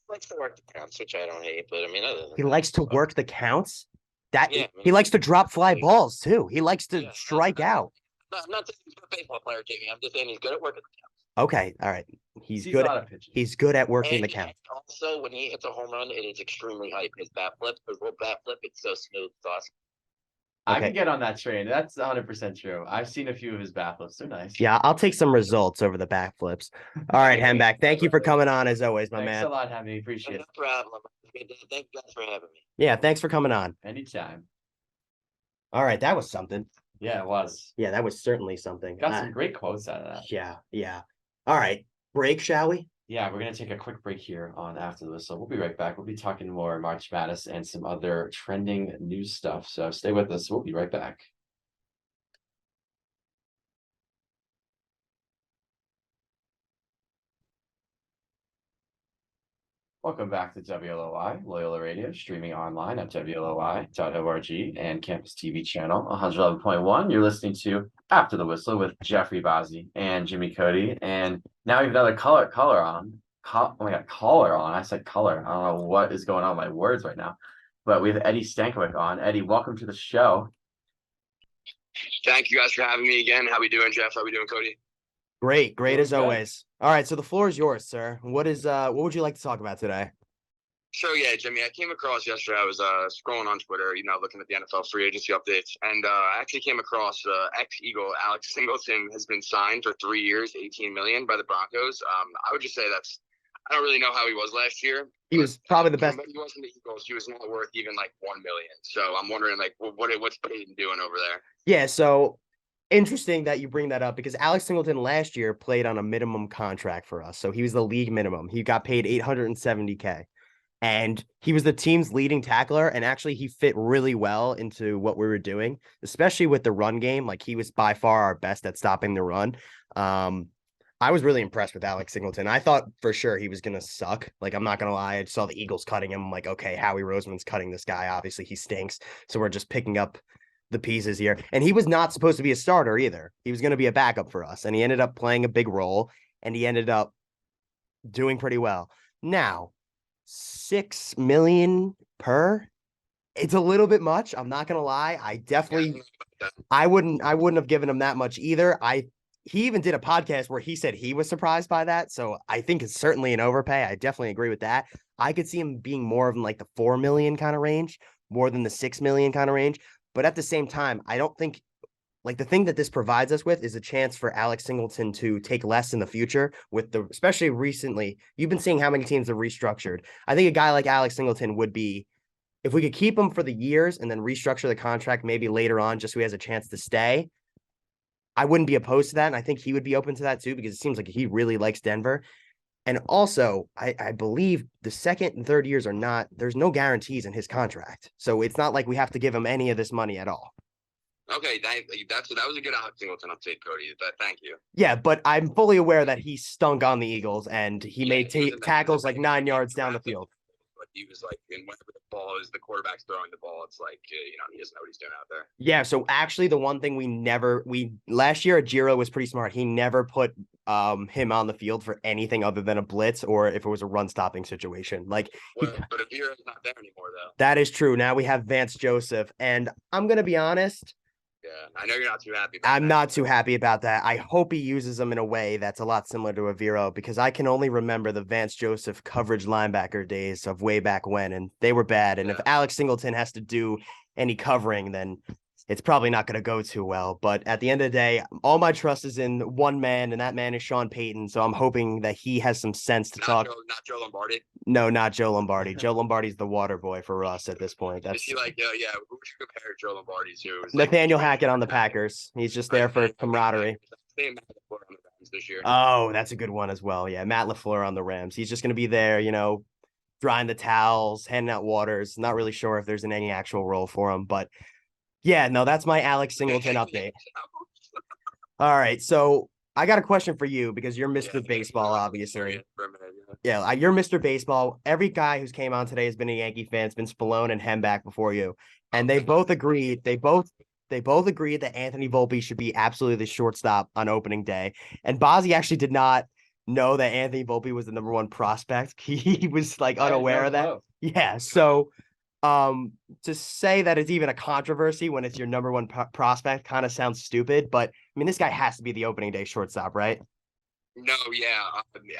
likes to work the counts, which I don't hate, but I mean, other than He that, likes to work the counts. That Yeah, he likes to drop fly balls too. He likes to Yeah, strike out. I'm not saying he's a good baseball player, Jamie. I'm just saying he's good at working the counts. Okay, all right. He's Sees good. a lot of pitches. He's good at working And the count. also, when he hits a home run, it is extremely hype. His bat flip, it's so smooth. It's awesome. I Okay. can get on that train. That's 100% true. I've seen a few of his bat flips. They're nice. Yeah, I'll take some results over the backflips. All right, Hemback. Thank you for coming on as always, my Thanks man. a lot, Hemi. Appreciate No it. problem. Thank you guys for having me. Yeah, thanks for coming on. Anytime. All right, that was something. Yeah, it was. Yeah, that was certainly something. Got some great quotes out of that. Yeah. All right, break, shall we? Yeah, we're gonna take a quick break here on After the Whistle. We'll be right back. We'll be talking more March Madness and some other trending news stuff. So stay with us. We'll be right back. Welcome back to WLOI, Loyola Radio, streaming online at WLOI.org and Campus TV channel 111.1. You're listening to After the Whistle with Jeffrey Bazzi and Jimmy Cody. And now we have another caller on. Oh my God, caller on. I said color. I don't know what is going on with my words right now. But we have Eddie Stankovic on. Eddie, welcome to the show. Thank you guys for having me again. How we doing, Jeff? How we doing, Cody? Great as Good. always. All right, so the floor is yours, sir. What would you like to talk about today? So yeah, Jimmy, I came across yesterday. I was scrolling on Twitter, looking at the NFL free agency updates, and I actually came across ex-Eagle Alex Singleton has been signed for 3 years, $18 million by the Broncos. I would just say I don't really know how he was last year. He was probably the best. But he wasn't the Eagles. He was not worth even like $1 million. So I'm wondering what's Peyton doing over there? Yeah, so interesting that you bring that up because Alex Singleton last year played on a minimum contract for us. So he was the league minimum. He got paid $870K. And he was the team's leading tackler. And actually, he fit really well into what we were doing, especially with the run game. Like, he was by far our best at stopping the run. I was really impressed with Alex Singleton. I thought for sure he was going to suck. Like, I'm not going to lie. I saw the Eagles cutting him. I'm like, okay, Howie Roseman's cutting this guy. Obviously, he stinks. So we're just picking up the pieces here. And he was not supposed to be a starter either. He was going to be a backup for us. And he ended up playing a big role. And he ended up doing pretty well. Now, $6 million per, it's a little bit much. I'm not gonna lie. I wouldn't have given him that much either. He even did a podcast where he said he was surprised by that. So I think it's certainly an overpay. I definitely agree with that. I could see him being more of like the 4 million kind of range, more than the 6 million kind of range. But at the same time, I don't think like the thing that this provides us with is a chance for Alex Singleton to take less in the future especially recently. You've been seeing how many teams have restructured. I think a guy like Alex Singleton would be, if we could keep him for the years and then restructure the contract, maybe later on, just so he has a chance to stay. I wouldn't be opposed to that. And I think he would be open to that too, because it seems like he really likes Denver. And also, I believe the second and third years there's no guarantees in his contract. So it's not like we have to give him any of this money at all. Okay, that was a good Alex Singleton update, Cody. Thank you. Yeah, but I'm fully aware that he stunk on the Eagles and he Yeah, made he was in the- tackles like 9 yards down the field. But he was like, and whenever the ball is the quarterback's throwing the ball, it's like he doesn't know what he's doing out there. Yeah, so actually the one thing we last year Giro was pretty smart. He never put him on the field for anything other than a blitz or if it was a run stopping situation. Like But Avira's not there anymore though. that is true. Now we have Vance Joseph, and I'm gonna be honest, Yeah, I know you're not too happy about I'm that. not too happy about that. I hope he uses them in a way that's a lot similar to Aviro because I can only remember the Vance Joseph coverage linebacker days of way back when, and they were bad. And if Yeah. Alex Singleton has to do any covering, then it's probably not going to go too well. But at the end of the day, all my trust is in one man, and that man is Sean Payton. So I'm hoping that he has some sense to talk. Not Joe Lombardi. No, not Joe Lombardi. Joe Lombardi's the water boy for us at this point. Is That's he like, yeah, who would you compare Joe Lombardi to? It's Nathaniel Hackett on the Packers. He's just there for camaraderie. Same Matt LaFleur on the Rams this year. Oh, that's a good one as well. Yeah, Matt LaFleur on the Rams. He's just going to be there, drying the towels, handing out waters. Not really sure if there's any actual role for him, but yeah, no, that's my Alex Singleton update. All right, so I got a question for you because you're Mr. Baseball, obviously. For a minute, Yeah, you're Mr. Baseball. Every guy who's came on today has been a Yankee fan. It's been Spallone and Hemback before you, and they both agreed. They both agreed that Anthony Volpe should be absolutely the shortstop on opening day. And Bozzy actually did not know that Anthony Volpe was the number one prospect. He was like unaware of that. Yeah, so to say that it's even a controversy when it's your number one prospect kind of sounds stupid, but I mean this guy has to be the opening day shortstop, right? No, yeah,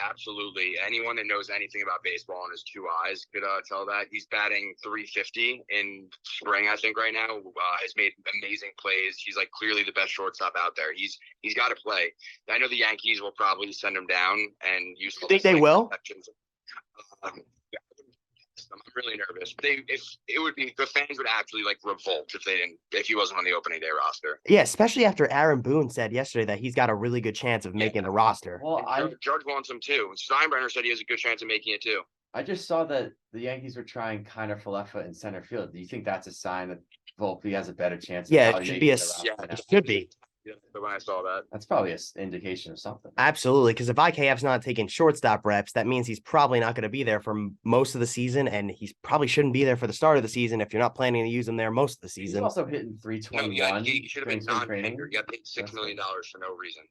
absolutely. Anyone that knows anything about baseball and has two eyes could tell that. He's batting 350 in spring, I think, right now. Has made amazing plays. He's like clearly the best shortstop out there. He's got to play. I know the Yankees will probably send him down and use. You think they will? I'm really nervous. If it would be, the fans would actually like revolt if he wasn't on the opening day roster. Yeah, especially after Aaron Boone said yesterday that he's got a really good chance of making the roster. Well, Judge wants him too. Steinbrenner said he has a good chance of making it too. I just saw that the Yankees were trying Kiner Falefa in center field. Do you think that's a sign that Volpe has a better chance? Yeah, it should be it should be. Yeah, when I saw that, That's probably an indication of something. Absolutely, because if IKF's not taking shortstop reps, that means he's probably not going to be there for most of the season, and he's probably shouldn't be there for the start of the season if you're not planning to use him there most of the He's season. also hitting 321. he should have been non-training. non-tender. He got paid $6 million for no reason.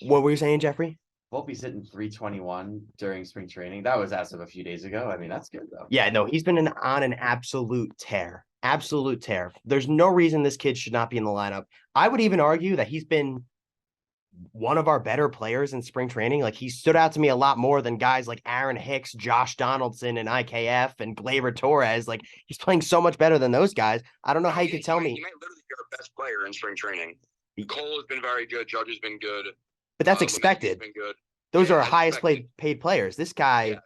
What were you saying, Jeffrey? Volpe's hitting 321 during spring training. That was as of a few days ago. I mean, that's good though. Yeah, no, he's been on an absolute tear. Absolute tear. There's no reason this kid should not be in the lineup. I would even argue that he's been one of our better players in spring training. Like he stood out to me a lot more than guys like Aaron Hicks, Josh Donaldson, and IKF and Gleyber Torres. Like he's playing so much better than those guys. I don't know how you could tell me. He might literally be our best player in spring training. Cole has been very good. Judge has been good. But that's expected. Been good. Those Yeah, are our that's highest expected. paid players. This guy, Yeah.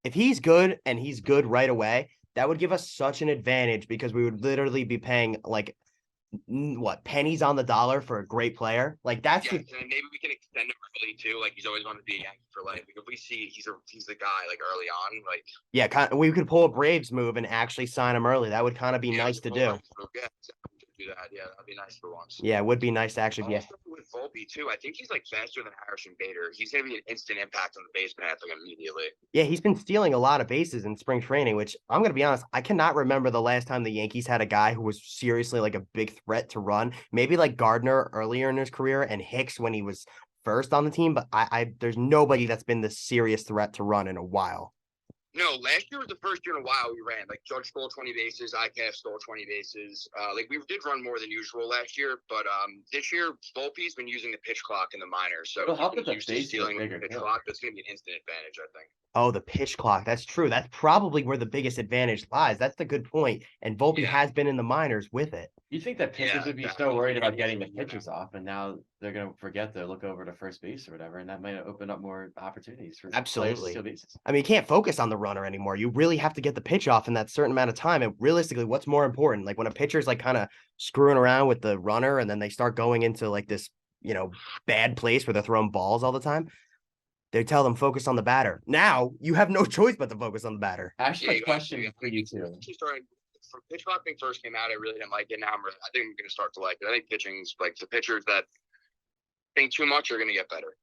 if he's good and he's good right away, that would give us such an advantage because we would literally be paying like pennies on the dollar for a great player. Like that's Yeah, and maybe we can extend him early too. Like he's always wanted to be a Yankee for life. Like, if we see he's the guy like early on, like yeah, we could pull a Braves move and actually sign him early. That would kind of be nice to do. Yeah, exactly. Do that. Yeah, that'd be nice for once. Yeah, it would be nice to actually be. Also with Volpe too, I think he's like faster than Harrison Bader. He's gonna be an instant impact on the base path like immediately. Yeah, he's been stealing a lot of bases in spring training, which I'm going to be honest, I cannot remember the last time the Yankees had a guy who was seriously like a big threat to run. Maybe like Gardner earlier in his career and Hicks when he was first on the team, but I there's nobody that's been this serious threat to run in a while. No, last year was the first year in a while we ran. Like Judge stole 20 bases, IKF stole 20 bases. Like we did run more than usual last year, but this year Volpe's been using the pitch clock in the minors, so It'll help he's if the used to bases are stealing with the bigger, pitch too. clock. That's gonna be an instant advantage, I think. Oh, the pitch clock. That's true. That's probably where the biggest advantage lies. That's the good point. And Volpe Yeah. has been in the minors with it. You'd think that pitchers Yeah, would be so definitely. worried about getting the pitches off, and now they're going to forget to look over to first base or whatever, and that might open up more opportunities for players to Absolutely. steal bases. I mean, you can't focus on the runner anymore. You really have to get the pitch off in that certain amount of time. And realistically, what's more important? Like when a pitcher's like kind of screwing around with the runner and then they start going into like this, bad place where they're throwing balls all the time. They tell them focus on the batter. Now you have no choice but to focus on the batter. Actually, Yeah, a question yeah. for you too. He's starting from pitch clock thing first came out, I really didn't like it. Now I think I'm going to start to like it. I think pitching's like the pitchers that think too much are going to get better.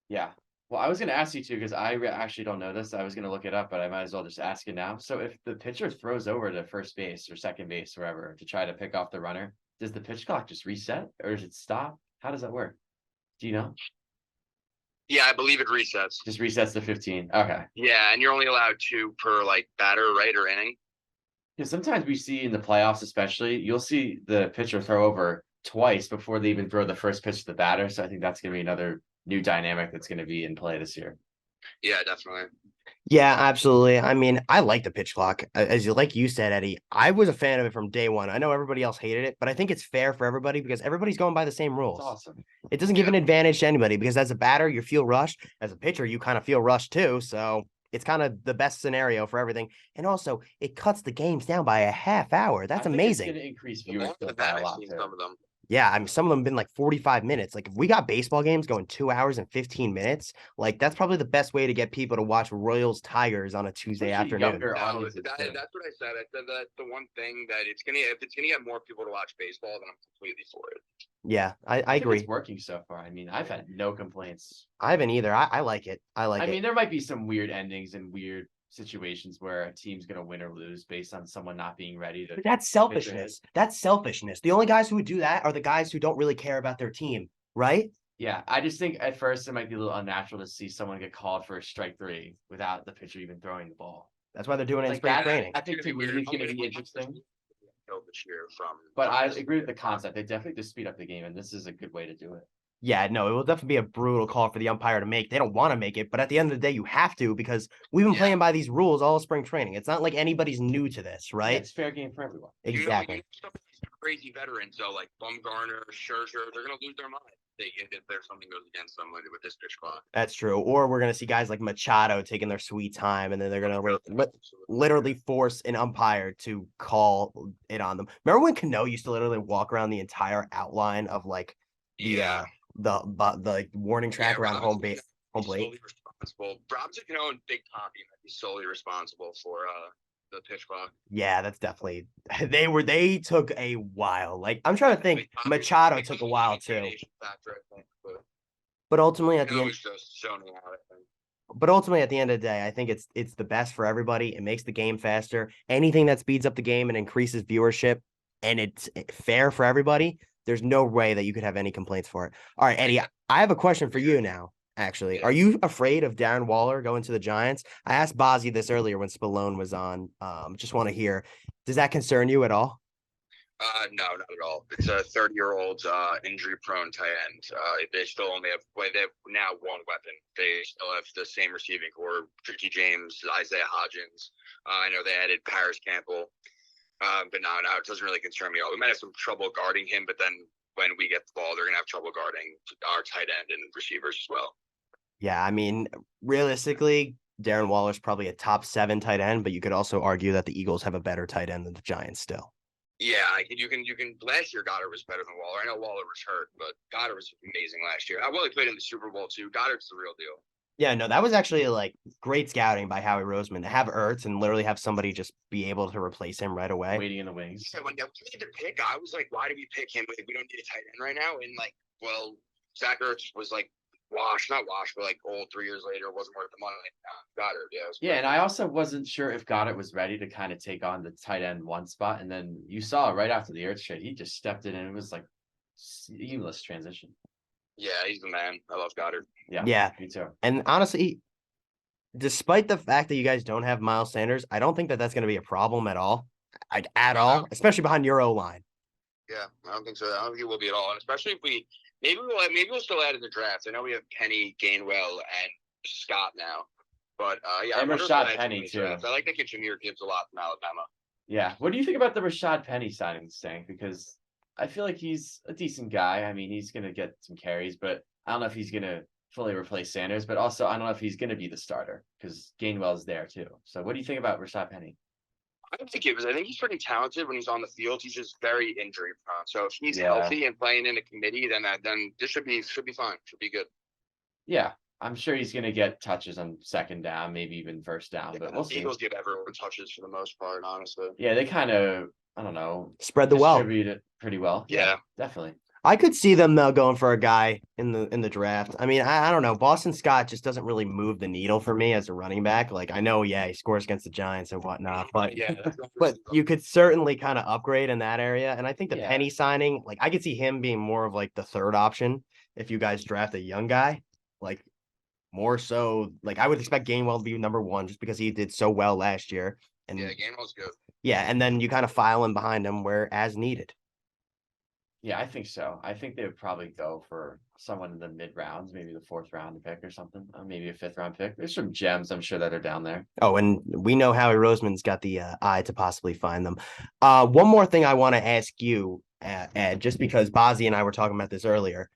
Yeah. Well, I was going to ask you too, because I actually don't know this. I was going to look it up, but I might as well just ask it now. So if the pitcher throws over to first base or second base, wherever, to try to pick off the runner, does the pitch clock just reset or does it stop? How does that work? Do you know? Yeah, I believe it resets. Just resets to 15. Okay. Yeah, and you're only allowed 2 per like batter, right, or inning. Because sometimes we see in the playoffs, especially, you'll see the pitcher throw over twice before they even throw the first pitch to the batter. So I think that's going to be another new dynamic that's going to be in play this year. Yeah, definitely. Yeah, absolutely. I mean, I like the pitch clock. As you said, Eddie, I was a fan of it from day one. I know everybody else hated it, but I think it's fair for everybody because everybody's going by the same rules. It's awesome. It doesn't give an advantage to anybody because as a batter, you feel rushed. As a pitcher, you kind of feel rushed too. So it's kind of the best scenario for everything. And also, it cuts the games down by a half hour. That's I think amazing. It's going to increase The longer the viewership by bat, a I've lot seen too. some of them. Yeah, I mean, some of them have been like 45 minutes. Like, if we got baseball games going 2 hours and 15 minutes, like, that's probably the best way to get people to watch Royals Tigers on a Tuesday Especially afternoon. younger No, audiences, that's too. what I said. I said that the one thing that if it's gonna get more people to watch baseball, then I'm completely for it. Yeah, I think agree. It's working so far. I mean, I've had no complaints. I haven't either. I like it. I like I it. mean, there might be some weird endings and weird situations where a team's going to win or lose based on someone not being ready to. But that's selfishness. That's selfishness. The only guys who would do that are the guys who don't really care about their team, right? Yeah, I just think at first it might be a little unnatural to see someone get called for a strike 3 without the pitcher even throwing the ball. That's why they're doing it in Like spring that, training. I think to me it's going to be interesting. This year from, But I agree with the concept. They definitely just speed up the game, and this is a good way to do it. Yeah, no, it will definitely be a brutal call for the umpire to make. They don't want to make it, but at the end of the day, you have to because we've been Yeah. playing by these rules all spring training. It's not like anybody's new to this, Yeah, right? it's fair game for everyone. Exactly. Some of these crazy veterans, so like Bumgarner, Scherzer, they're gonna lose their mind if there's something goes against them with this pitch clock. That's true. Or we're gonna see guys like Machado taking their sweet time, and then they're gonna literally force an umpire to call it on them. Remember when Cano used to literally walk around the entire outline of like the like warning track around home plate? Solely responsible. Robinson Cano and Big Poppy might be solely responsible for the pitch clock. Yeah, that's definitely they took a while. Like I'm trying to think, Machado took a while too. But ultimately at the end, just zoning out, I think. but ultimately at the end of the day, I think it's the best for everybody. It makes the game faster. Anything that speeds up the game and increases viewership and it's fair for everybody, there's no way that you could have any complaints for it. All right, Eddie, I have a question for you now. Actually, are you afraid of Darren Waller going to the Giants? I asked Bozzy this earlier when Spallone was on. Just want to hear, does that concern you at all? No, not at all. It's a 30-year-old injury-prone tight end. They still only have they have now one weapon. They still have the same receiving core: Ricky James, Isaiah Hodgins. I know they added Paris Campbell, but no, it doesn't really concern me at all. We might have some trouble guarding him, but then when we get the ball, they're gonna have trouble guarding our tight end and receivers as well. Yeah, I mean, realistically, Darren Waller's probably a top 7 tight end, but you could also argue that the Eagles have a better tight end than the Giants still. Yeah, you can. Last year, Goddard was better than Waller. I know Waller was hurt, but Goddard was amazing last year. Well, he played in the Super Bowl too. Goddard's the real deal. Yeah, no, that was actually like great scouting by Howie Roseman to have Ertz and literally have somebody just be able to replace him right away. Waiting in the wings. Yeah, when we made the pick, I was like, why do we pick him? Like, we don't need a tight end right now. And like, well, Zach Ertz was like not washed, but like old 3 years later, wasn't worth the money. Goddard, yeah. Yeah, and I also wasn't sure if Goddard was ready to kind of take on the tight end 1 spot. And then you saw right after the Ertz trade, he just stepped in and it was like seamless transition. Yeah, he's the man. I love Goddard. Yeah. Me too. And honestly, despite the fact that you guys don't have Miles Sanders, I don't think that that's going to be a problem at all. At all, especially behind your O-line. Yeah, I don't think so. I don't think it will be at all. And especially if maybe we'll still add in the draft. I know we have Penny, Gainwell, and Scott now. But yeah, and Rashad Penny too. I like that Jameer Gibbs a lot from Alabama. Yeah. What do you think about the Rashad Penny signing, Stank? Because I feel like he's a decent guy. I mean, he's gonna get some carries, but I don't know if he's gonna fully replace Sanders. But also, I don't know if he's gonna be the starter because Gainwell's there too. So, what do you think about Rashad Penny? I don't think I think he's pretty talented when he's on the field. He's just very injury prone. So if he's healthy and playing in a committee, then this should be fine. Should be good. Yeah, I'm sure he's gonna get touches on second down, maybe even first down, but we'll The see. Eagles give everyone touches for the most part, honestly. Yeah, they kind of, I don't know, Spread the wealth. distribute it pretty well. Yeah. Definitely. I could see them though going for a guy in the draft. I mean, I don't know. Boston Scott just doesn't really move the needle for me as a running back. Like I know, yeah, he scores against the Giants and whatnot, but Yeah, but you could certainly kind of upgrade in that area. And I think the Yeah. Penny signing, like I could see him being more of like the third option if you guys draft a young guy, like more so. Like I would expect Gainwell to be number one just because he did so well last year. And yeah, Gainwell's good. yeah, and then you kind of file him behind him where as needed. Yeah, I think so. I think they would probably go for someone in the mid rounds, maybe the fourth round pick or something, maybe a fifth round pick. There's some gems, I'm sure, that are down there. Oh, and we know Howie Roseman's got the eye to possibly find them. One more thing I want to ask you, Ed, just because Bozzy and I were talking about this earlier.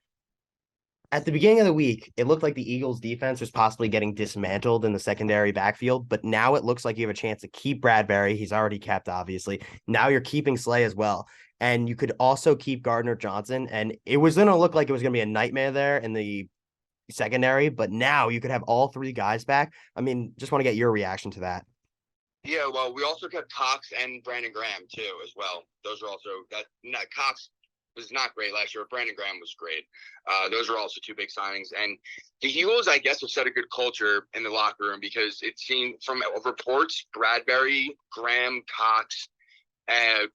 At the beginning of the week, it looked like the Eagles' defense was possibly getting dismantled in the secondary backfield, but now it looks like you have a chance to keep Bradbury. He's already capped, obviously. Now you're keeping Slay as well. And you could also keep Gardner Johnson. And it was going to look like it was going to be a nightmare there in the secondary, but now you could have all three guys back. I mean, just want to get your reaction to that. Yeah, well, we also kept Cox and Brandon Graham too, as well. Those are also Cox was not great last year. Brandon Graham was great. Those are also two big signings. And the Eagles, I guess, have set a good culture in the locker room because it seemed from reports, Bradbury, Graham, Cox,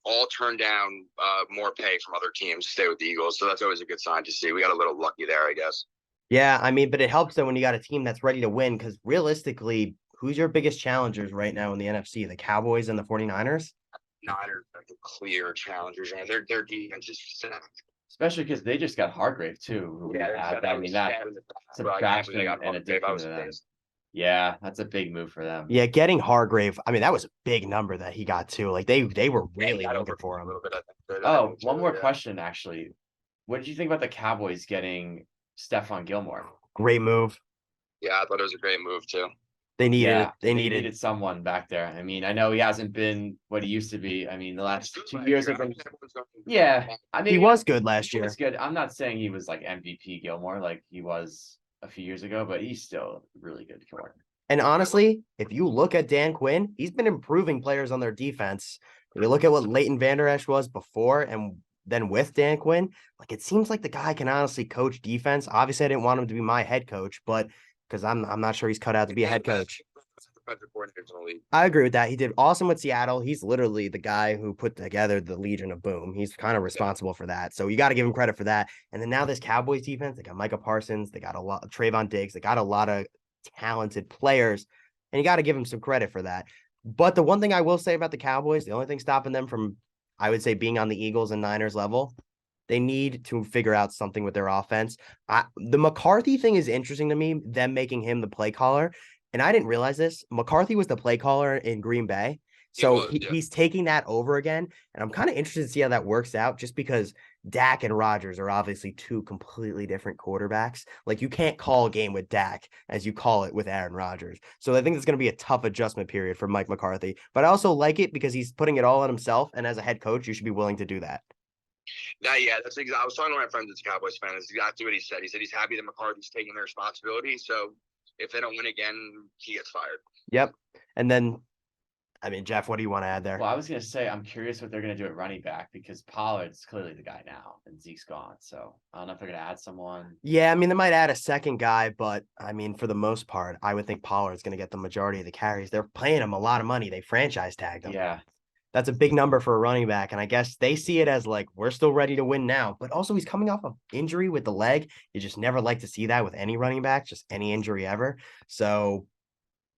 all turned down more pay from other teams to stay with the Eagles. So that's always a good sign to see. We got a little lucky there, I guess. Yeah, I mean, but it helps that when you got a team that's ready to win, because realistically, who's your biggest challengers right now in the NFC? The Cowboys and the 49ers? Niners are the clear challengers. Their defense is stacked. Especially because they just got Hargrave too. Who we had. I mean, that's subtraction and addition to them. Yeah, that's a big move for them. Yeah, getting Hargrave. I mean, that was a big number that he got too. Like they were really looking for him. Oh, one more question, actually. What did you think about the Cowboys getting Stephon Gilmore? Great move. Yeah, I thought it was a great move too. They needed Yeah, they needed someone back there. I mean, I know he hasn't been what he used to be. I mean, the last 2 years have been. Yeah, I mean, he was good last he year. was good. I'm not saying he was like MVP Gilmore like he was a few years ago, but he's still really good corner. And honestly, if you look at Dan Quinn, he's been improving players on their defense. If you look at what Leighton Vander Esch was before and then with Dan Quinn, like it seems like the guy can honestly coach defense. Obviously, I didn't want him to be my head coach, but because I'm not sure he's cut out to be a head coach. I agree with that. He did awesome with Seattle. He's literally the guy who put together the Legion of Boom. He's kind of responsible for that. So you got to give him credit for that. And then now this Cowboys defense, they got Micah Parsons, they got a lot of Trayvon Diggs, they got a lot of talented players, and you got to give him some credit for that. But the one thing I will say about the Cowboys, the only thing stopping them from, I would say, being on the Eagles and Niners level, they need to figure out something with their offense. The McCarthy thing is interesting to me, them making him the play caller. And I didn't realize this. McCarthy was the play caller in Green Bay. So he's taking that over again. And I'm kind of interested to see how that works out just because Dak and Rodgers are obviously two completely different quarterbacks. Like you can't call a game with Dak as you call it with Aaron Rodgers. So I think it's going to be a tough adjustment period for Mike McCarthy. But I also like it because he's putting it all on himself. And as a head coach, you should be willing to do that. Yeah, that's exactly. I was talking to my friend that's a Cowboys fan. That's exactly what he said. He said he's happy that McCarthy's taking the responsibility. So if they don't win again, he gets fired. Yep. And then, I mean, Jeff, what do you want to add there? Well, I was going to say, I'm curious what they're going to do at running back because Pollard's clearly the guy now and Zeke's gone. So I don't know if they're going to add someone. Yeah, I mean, they might add a second guy, but I mean, for the most part, I would think Pollard's going to get the majority of the carries. They're paying him a lot of money. They franchise tagged him. Yeah. That's a big number for a running back. And I guess they see it as like, we're still ready to win now. But also, he's coming off of injury with the leg. You just never like to see that with any running back, just any injury ever. So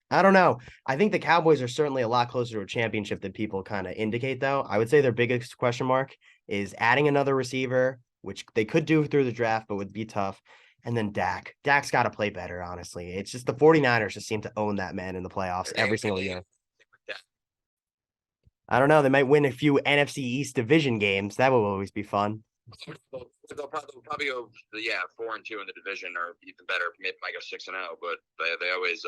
I don't know. I think the Cowboys are certainly a lot closer to a championship than people kind of indicate, though. I would say their biggest question mark is adding another receiver, which they could do through the draft, but would be tough. And then Dak. Dak's got to play better, honestly. It's just the 49ers just seem to own that man in the playoffs every single year. I don't know. They might win a few NFC East division games. That will always be fun. They'll probably go 4-2 in the division, or even better, maybe might go 6-0. But they always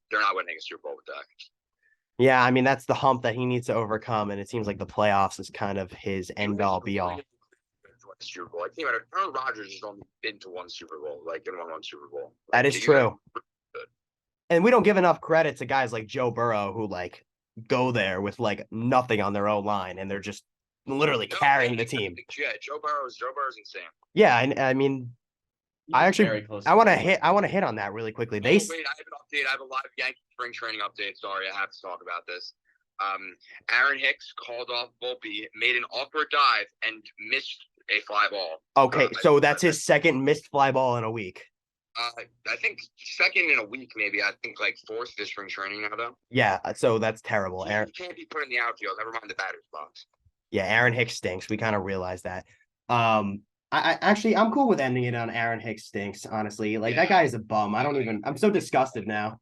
they're not winning a Super Bowl with Dak. Yeah, I mean that's the hump that he needs to overcome, and it seems like the playoffs is kind of his end all be all. Super Bowl. Like, think about it. Aaron Rodgers has only been to one Super Bowl, like in one Super Bowl. That Like, is you gotta- true. And we don't give enough credit to guys like Joe Burrow who like go there with like nothing on their own line and they're just literally No, carrying the man, team. Yeah, Joe Burrow's insane. Yeah, I mean, I actually Very close I want to the hit on that really quickly. Oh, They wait, I have an update. I have a live Yankee spring training update. Sorry, I have to talk about this. Aaron Hicks called off Volpe, made an awkward dive, and missed a fly ball. Okay, so that's his second missed fly ball in a week. I think second in a week, maybe. I think like fourth this spring training now, though. Yeah, so that's terrible. You can't be put in the outfield. Never mind the batter's box. Yeah, Aaron Hicks stinks. We kind of realized that. I actually I'm cool with ending it on Aaron Hicks stinks, honestly. Like that guy is a bum. I'm so disgusted now.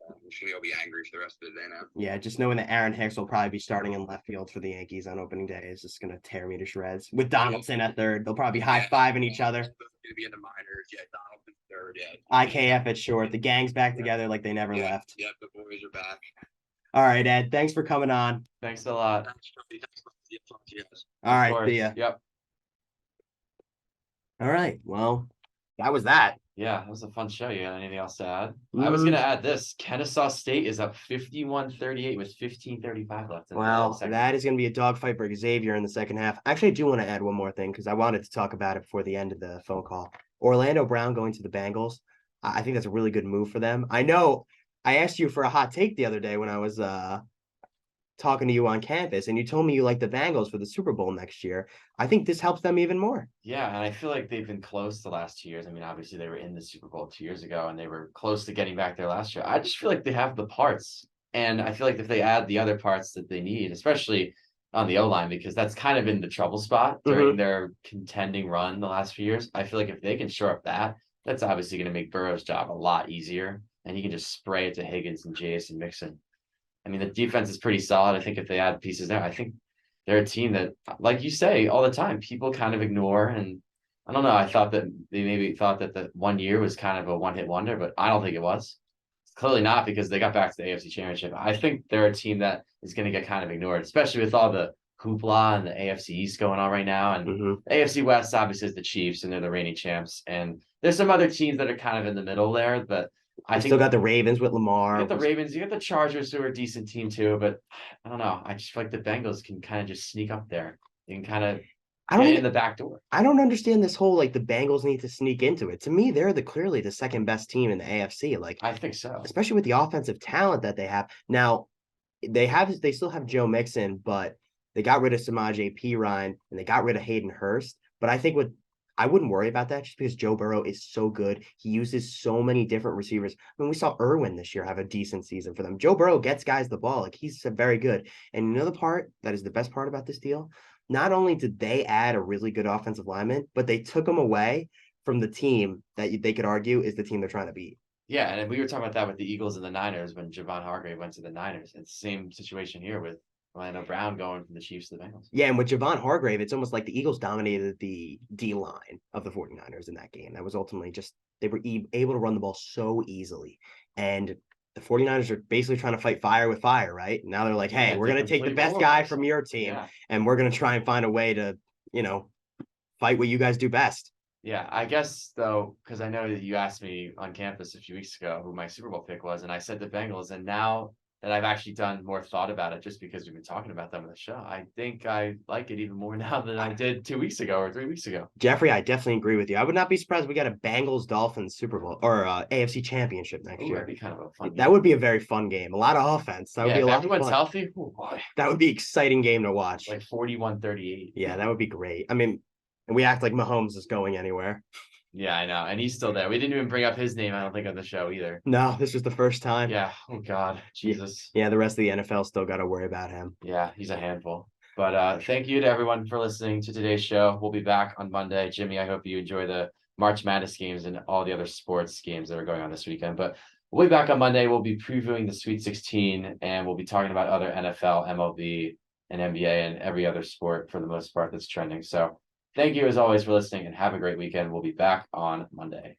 I'm sure you'll be angry for the rest of the day now. Yeah, just knowing that Aaron Hicks will probably be starting in left field for the Yankees on opening day is just gonna tear me to shreds. With Donaldson at third, they'll probably be high-fiving each other. Going to be in the minors. Yeah, Donaldson third. Yeah. IKF at short. The gang's back together like they never left. Yep, the boys are back. All right, Ed. Thanks for coming on. Thanks a lot. Thanks, Tony. Thanks for the talk to you guys. All Of right, course. see ya. Yep. All right. Well, that was that. Yeah, that was a fun show. You got anything else to add? I was gonna add this. Kennesaw State is up 51-38 with 15:35 left. in the Well, second. that is going to be a dogfight for Xavier in the second half. Actually, I do want to add one more thing because I wanted to talk about it before the end of the phone call. Orlando Brown going to the Bengals. I think that's a really good move for them. I know I asked you for a hot take the other day when I was talking to you on campus, and you told me you like the Bengals for the Super Bowl next year. I think this helps them even more. Yeah, and I feel like they've been close the last 2 years. I mean, obviously they were in the Super Bowl 2 years ago, and they were close to getting back there last year. I just feel like they have the parts, and I feel like if they add the other parts that they need, especially on the O-line, because that's kind of been the trouble spot during their contending run the last few years. I feel like if they can shore up that, that's obviously going to make Burrow's job a lot easier, and he can just spray it to Higgins and Jace and Mixon. I mean, the defense is pretty solid. I think if they add pieces there, I think they're a team that, like you say all the time, people kind of ignore. And I don't know. I thought that they maybe thought that the 1 year was kind of a one-hit wonder, but I don't think it was. It's clearly not, because they got back to the AFC Championship. I think they're a team that is going to get kind of ignored, especially with all the hoopla and the AFC East going on right now. And the AFC West obviously is the Chiefs, and they're the reigning champs. And there's some other teams that are kind of in the middle there, but I think still got the Ravens with Lamar. you got the Ravens, you got the Chargers, who are a decent team too, but I don't know. I just feel like the Bengals can kind of just sneak up there. You can kind of get in the back door. I don't understand this whole like the Bengals need to sneak into it. To me, they're clearly the second best team in the AFC. Like I think so. especially with the offensive talent that they have. Now, they still have Joe Mixon, but they got rid of Samaje Perine and they got rid of Hayden Hurst. But I think I wouldn't worry about that just because Joe Burrow is so good. He uses so many different receivers. I mean, we saw Irwin this year have a decent season for them. Joe Burrow gets guys the ball. Like he's very good. And you know the part that is the best part about this deal? Not only did they add a really good offensive lineman, but they took him away from the team that they could argue is the team they're trying to beat. Yeah, and we were talking about that with the Eagles and the Niners when Javon Hargrave went to the Niners. It's the same situation here with Orlando Brown going from the Chiefs to the Bengals. Yeah, and with Javon Hargrave, it's almost like the Eagles dominated the D-line of the 49ers in that game. That was ultimately just they were able to run the ball so easily. And the 49ers are basically trying to fight fire with fire, right? Now they're like, hey, Yeah, we're going to take the complete best roller guy coaster. from your team, Yeah. and we're going to try and find a way to, fight what you guys do best. Yeah, I guess though, because I know that you asked me on campus a few weeks ago who my Super Bowl pick was, and I said the Bengals. And now that I've actually done more thought about it, just because we've been talking about them on the show, I think I like it even more now than I did 2 weeks ago or 3 weeks ago. Jeffrey, I definitely agree with you. I would not be surprised if we got a Bengals-Dolphins Super Bowl or AFC Championship next Ooh, year. that'd be kind of a fun. That would be a very fun game. A lot of offense. That would be a if lot of everyone's fun. healthy. Oh boy, That would be an exciting game to watch. like 41-38. Yeah, that would be great. I mean, and we act like Mahomes is going anywhere. Yeah, I know, and he's still there. We didn't even bring up his name, I don't think, on the show either. No, this was the first time. Yeah. Oh God, Jesus. Yeah, the rest of the NFL still got to worry about him. Yeah, he's a handful. But thank you to everyone for listening to today's show. We'll be back on Monday. Jimmy, I hope you enjoy the March Madness games and all the other sports games that are going on this weekend. But we'll be back on Monday. We'll be previewing the Sweet 16, and we'll be talking about other NFL, MLB, and NBA, and every other sport for the most part that's trending. So thank you as always for listening, and have a great weekend. We'll be back on Monday.